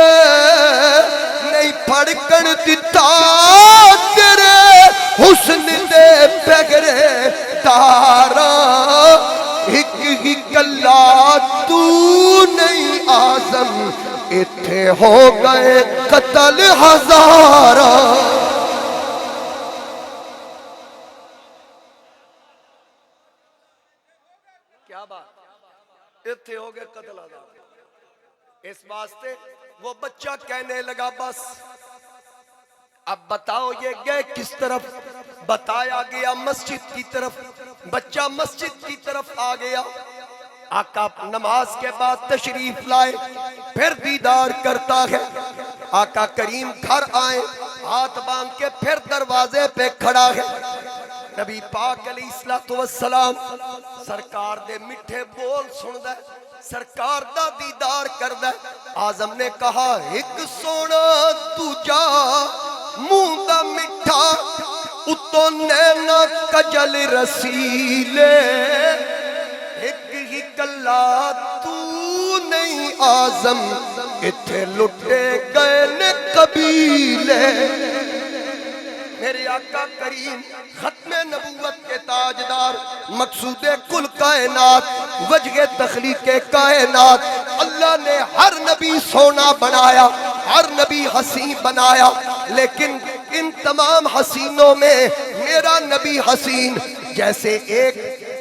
A: نہیں پھڑکن دیتا تیرے حسن دے پگرے تارا ایک ہی اللہ تو نہیں آزم اتھے ہو گئے قتل ہزارہ کیا بات اتھے ہو گئے قتل ہزارہ اس واسطے وہ بچہ کہنے لگا بس اب بتاؤ یہ گئے کس طرف بتایا گیا مسجد کی طرف بچہ مسجد کی طرف آ گیا آقا نماز کے بعد تشریف لائے پھر دیدار کرتا ہے آقا کریم گھر آئے ہاتھ باندھ کے پھر دروازے پہ کھڑا ہے نبی پاک علیہ السلام سرکار دے مٹھے بول سن دے سرکار دا دیدار کر دے آزم نے کہا ایک سونا تجا منہ دا مٹھا اتو نینا کجل رسیلے ایک ہی کلا تو نہیں آزم اتھے لٹے گئے نے قبیلے میرے آقا کریم ختم نبوت کے تاجدار مقصود کل کائنات وجہ تخلیق کائنات اللہ نے ہر نبی سونا بنایا ہر نبی حسین بنایا لیکن ان تمام حسینوں میں میرا نبی حسین جیسے ایک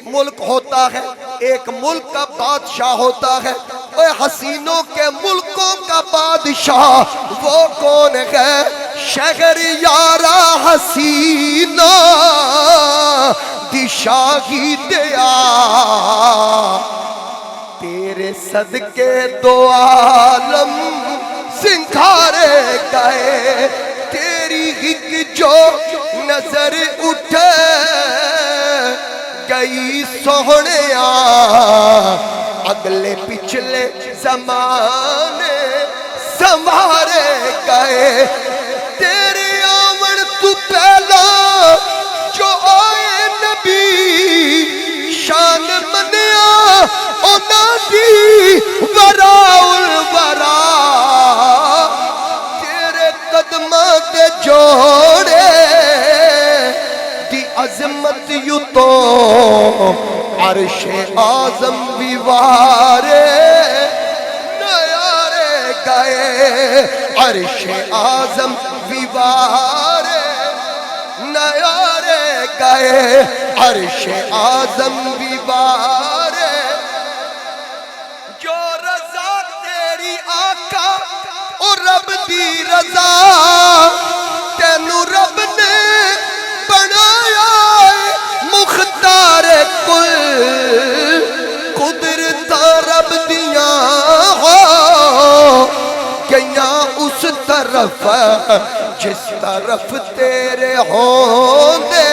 A: ملک ہوتا ہے ایک ملک کا بادشاہ ہوتا ہے اے حسینوں کے ملکوں کا بادشاہ وہ کون ہے شہر یارا حسینہ دی شاہی دیا تیرے صدقے دو عالم سنکھارے گئے تیری ہک جو نظر اٹھے گئی سوہنیا اگلے پچھلے زمانے سنوارے گئے تیرے آمن تو پہلا جو آئے نبی شان منیا اونا دی وراء الورا تیرے قدمہ کے جوڑے دی عظمت یوں تو عرش اعظم ویوارے نیارے گئے، عرش اعظم ویوارے نیارے گئے، عرش اعظم ویوارے جو رضا تیری آقا اور رب دی رضا تینو رب نے بنایا مختار کل قدرت رب دیاں ہو گئیاں اس طرف جس طرف تیرے ہوں دے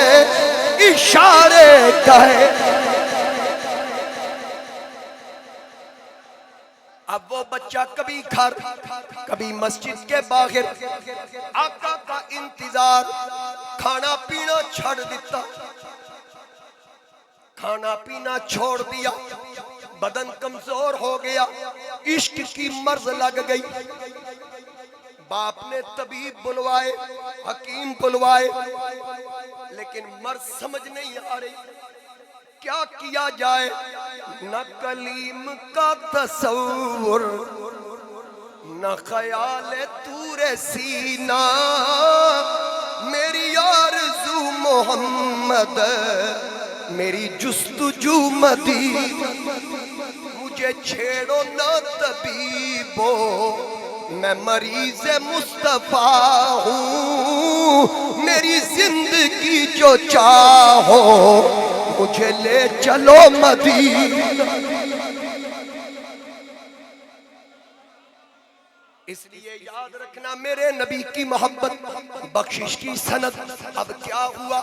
A: اشارے کہے۔ اب وہ بچہ کبھی گھر کبھی مسجد کے باہر آقا کا انتظار، کھانا پینا چھڑ دیتا، کھانا پینا چھوڑ دیا، بدن کمزور ہو گیا، عشق کی مرض لگ گئی۔ باپ نے طبیب بلوائے، حکیم بلوائے، لیکن مرض سمجھ نہیں آ رہی، کیا کیا جائے؟ نہ کلیم کا تصور، نہ خیال طور سینہ، میری آرزو محمد، میری جستجو مدینہ، مجھے چھیڑو نہ طبیبو، میں مریض مصطفیٰ ہوں، میری زندگی جو چاہو مجھے لے چلو مدینہ۔ اس لیے یاد رکھنا میرے نبی کی محبت، بخشش کی سند۔ اب کیا ہوا؟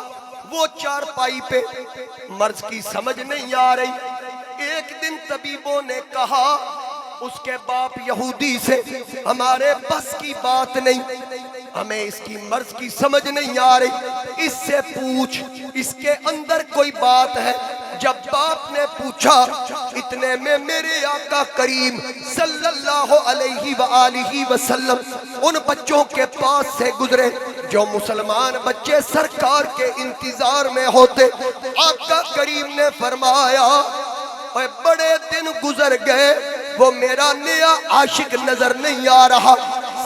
A: وہ چارپائی پہ، مرض کی سمجھ نہیں آ رہی۔ ایک دن طبیبوں نے کہا اس کے باپ یہودی سے، ہمارے بس کی بات نہیں، ہمیں اس کی مرض کی سمجھ نہیں آ رہی، اس سے پوچھ اس کے اندر کوئی بات ہے۔ جب باپ نے پوچھا، اتنے میں میرے آقا کریم صلی اللہ علیہ وآلہ وسلم ان بچوں کے پاس سے گزرے جو مسلمان بچے سرکار کے انتظار میں ہوتے۔ آقا کریم نے فرمایا، اے بڑے دن گزر گئے، وہ میرا نیا عاشق نظر نہیں آ رہا۔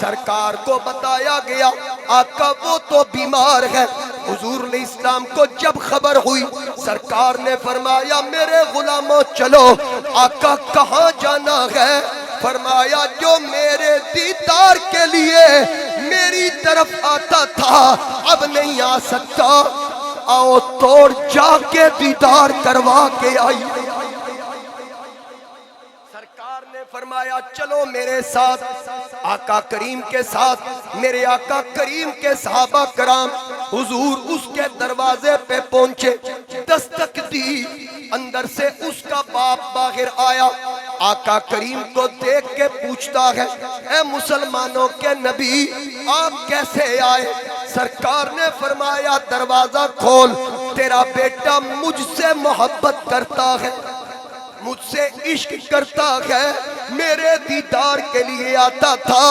A: سرکار کو بتایا گیا، آقا وہ تو بیمار ہے۔ حضور علیہ السلام کو جب خبر ہوئی، سرکار نے فرمایا میرے غلاموں چلو، آقا کہاں جانا ہے؟ فرمایا جو میرے دیدار کے لیے میری طرف آتا تھا اب نہیں آ سکتا، آؤ توڑ جا کے دیدار کروا کے آئی۔ فرمایا چلو میرے ساتھ، آقا کریم کے ساتھ، میرے آقا کریم کے صحابہ کرام حضور اس کے دروازے پہ پہنچے، دستک دی، اندر سے اس کا باپ باہر آیا، آقا کریم کو دیکھ کے پوچھتا ہے، اے مسلمانوں کے نبی آپ کیسے آئے؟ سرکار نے فرمایا دروازہ کھول، تیرا بیٹا مجھ سے محبت کرتا ہے، مجھ سے عشق کرتا ہے، میرے دیدار کے لیے آتا تھا،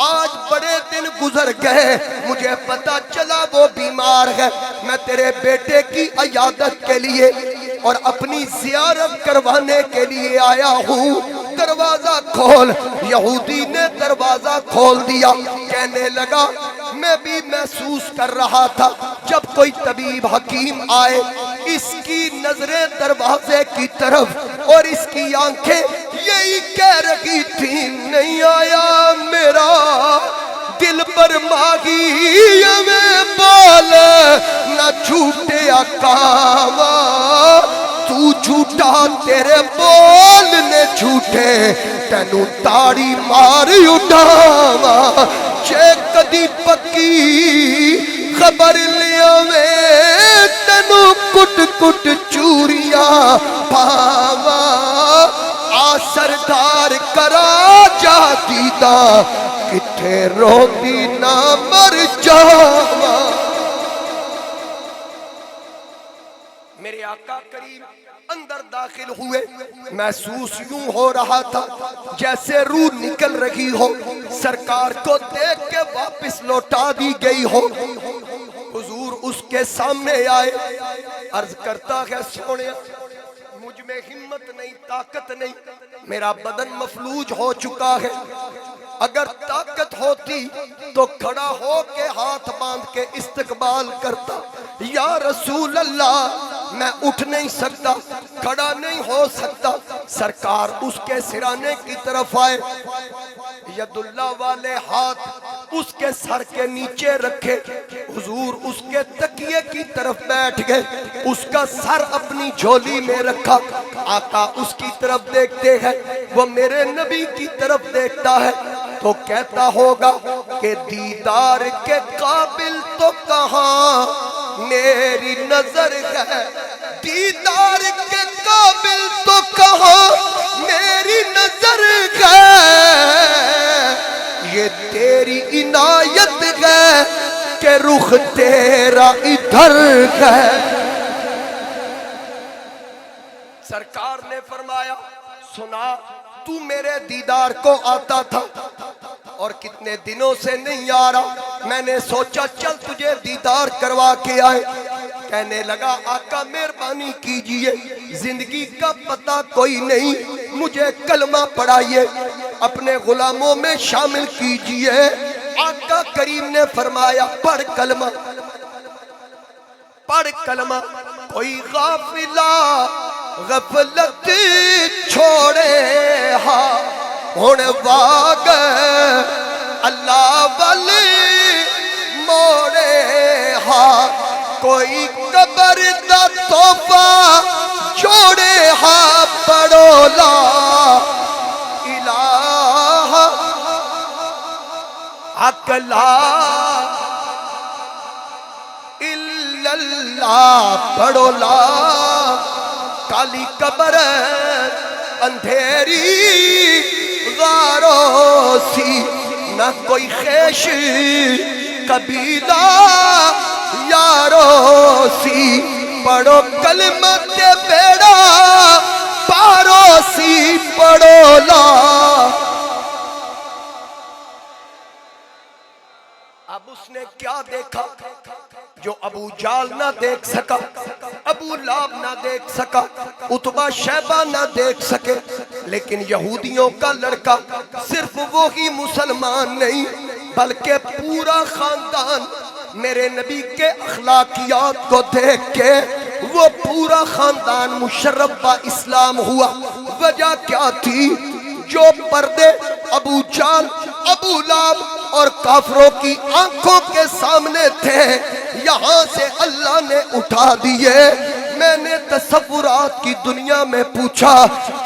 A: آج بڑے دن گزر گئے، مجھے پتا چلا وہ بیمار ہے، میں تیرے بیٹے کی عیادت کے لیے اور اپنی زیارت کروانے کے لیے آیا ہوں، دروازہ کھول۔ یہودی نے دروازہ کھول دیا، کہنے لگا میں بھی محسوس کر رہا تھا جب کوئی طبیب حکیم آئے، اس کی نظریں دروازے کی طرف اور اس کی آنکھیں یہی کہہ رہی تھی، نہیں آیا میرا دل پر ماہی میں بال نہ چھوٹے اکاوا، تو جھوٹا تیرے بول نے جھوٹے، تینو تاڑی مار اٹھاوا، چے کدی پکی خبر لیا میں تینو کٹ کٹ چوریاں پاوا، آ سردار کرا جا دیدا کتھے روندی نہ مر جاوا۔ میرے آقا کریم اندر داخل ہوئے، محسوس یوں ہو رہا تھا جیسے روح نکل رہی ہو، سرکار کو دیکھ کے واپس لوٹا دی گئی ہو۔ حضور اس کے سامنے آئے، عرض کرتا ہے سونیا مجھ میں ہمت نہیں، طاقت نہیں، میرا بدن مفلوج ہو چکا ہے، اگر طاقت ہوتی تو کھڑا ہو کے ہاتھ باندھ کے استقبال کرتا، یا رسول اللہ میں اٹھ نہیں سکتا، کھڑا نہیں ہو سکتا۔ سرکار اس کے سرانے کی طرف آئے، ید اللہ والے ہاتھ اس کے سر کے نیچے رکھے، حضور اس کے تکیے کی طرف بیٹھ گئے، اس کا سر اپنی جھولی میں رکھا، آقا اس کی طرف دیکھتے ہیں، وہ میرے نبی کی طرف دیکھتا ہے تو کہتا ہوگا کہ دیدار کے قابل تو کہاں میری نظر ہے، دیدار کے قابل تو کہاں میری نظر ہے، یہ تیری عنایت ہے کہ رخ تیرا ادھر ہے۔ سرکار نے فرمایا سنا تو میرے دیدار کو آتا تھا اور کتنے دنوں سے نہیں آ رہا، میں نے سوچا چل تجھے دیدار کروا کے آئے۔ کہنے لگا آقا مہربانی کیجئے، زندگی کا پتہ کوئی نہیں، مجھے کلمہ پڑھائیے، اپنے غلاموں میں شامل کیجئے۔ آقا کریم نے فرمایا پڑھ کلمہ، پڑھ کلمہ، کوئی غافلہ غفلت چھوڑے ہاں ہن واگ اللہ والی موڑے ہاں، کوئی قبر دا توبہ چھوڑے ہاں، پڑھو لا الہ حق لا الا اللہ، پڑھو لا کالی قبر اندھیری غاروں سی، نہ کوئی خیش قبیلہ یاروں سی، پڑھو کلمت بیڑا پاروں سی، پڑھو لا۔ اب اس نے کیا دیکھا جو ابو جال نہ دیکھ سکا، ابو لاب نہ دیکھ سکا، عتبہ شیبہ نہ دیکھ سکے، لیکن یہودیوں کا لڑکا صرف وہی مسلمان نہیں بلکہ پورا خاندان میرے نبی کے اخلاقیات کو دیکھ کے وہ پورا خاندان مشرف با اسلام ہوا۔ وجہ کیا تھی؟ جو پردے ابو جال، ابو لاب اور کافروں کی آنکھوں کے سامنے تھے یہاں سے اللہ نے اٹھا دیے۔ میں نے تصورات کی دنیا میں پوچھا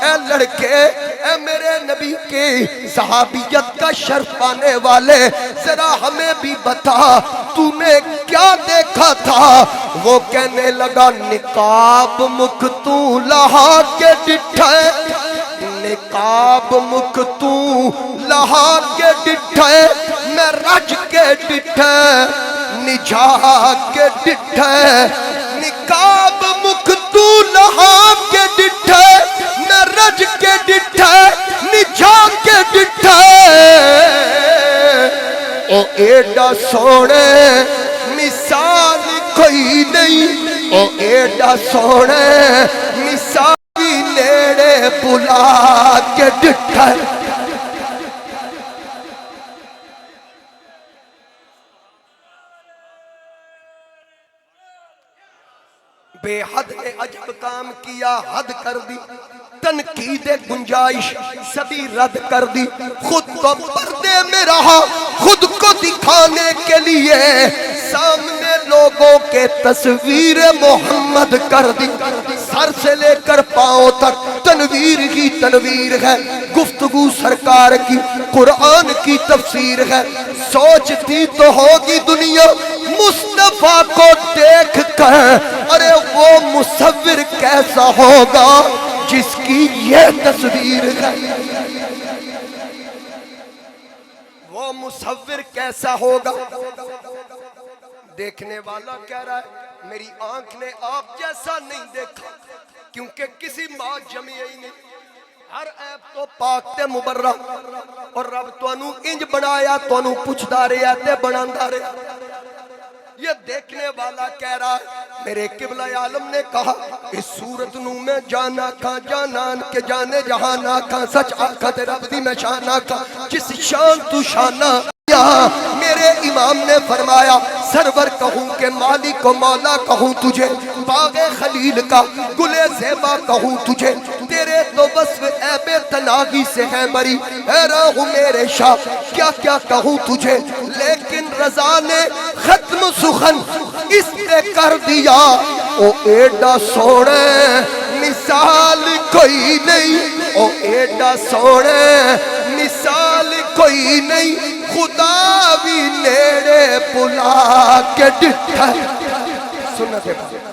A: اے لڑکے، اے میرے نبی کی صحابیت کا شرف پانے والے، ذرا ہمیں بھی بتا تو نے کیا دیکھا تھا؟ وہ کہنے لگا نقاب مکھ تو لہا کے ڈٹھے، نقاب مکھ تو لہا کے ڈٹھے، میں رج کے ڈٹھے نجھا کے ڈٹھے، نقاب مکھ تو لہا کے ڈٹھے، میں رج کے ڈٹھے نجھا کے ڈٹھے، او ایڈا سونے مثال کوئی نہیں، او ایڈا سونے مثال نیڑے بلا کے ڈٹھے۔ بے حد نے عجب کام کیا، حد کر دی، تنقید گنجائش سبھی رد کر دی، خود کو پردے میں رہا، خود کو دکھانے کے لیے سامنے لوگوں کے تصویر محمد کر دی، سر سے لے کر پاؤں تک تنویر ہی تنویر ہے، گفتگو سرکار کی قرآن کی تفسیر ہے۔ سوچتی تو ہوگی دنیا مصطفیٰ کو دیکھ کر ارے وہ مصور کیسا ہوگا جس کی یہ تصویر ہے، وہ مصور کیسا ہوگا۔ دیکھنے والا کہہ رہا ہے میری آنکھ نے آپ جیسا نہیں دیکھا، کیونکہ کسی ماں جمعی نہیں، ہر عیب تو پاک تے مبرہ، اور رب تو انہوں انج بنایا تو انہوں پوچھ دارے آتے بنان دارے۔ یہ دیکھنے والا کہہ رہا ہے میرے قبلہ عالم نے کہا اس صورت نو میں جانا کھا جانان کے جانے جہانا کھا سچ آکھا تے رب دی میں شانا کھا جس شان تو شانا میرے امام نے فرمایا سرور کہوں کہ مالک و مولا کہوں تجھے باغ خلیل کا گلے زیبا کہوں تجھے تیرے تو وصف عیب تناغی سے ہے بری حیران ہوں میرے شاہ کیا کیا کہوں تجھے لیکن رضا نے ختم سخن اس نے کر دیا او ایڈا سوڑے مثال کوئی نہیں او ایڈا سوڑے مثال کوئی نہیں خدا بھی نیڑے بلا کے ڈٹھا سنت ہے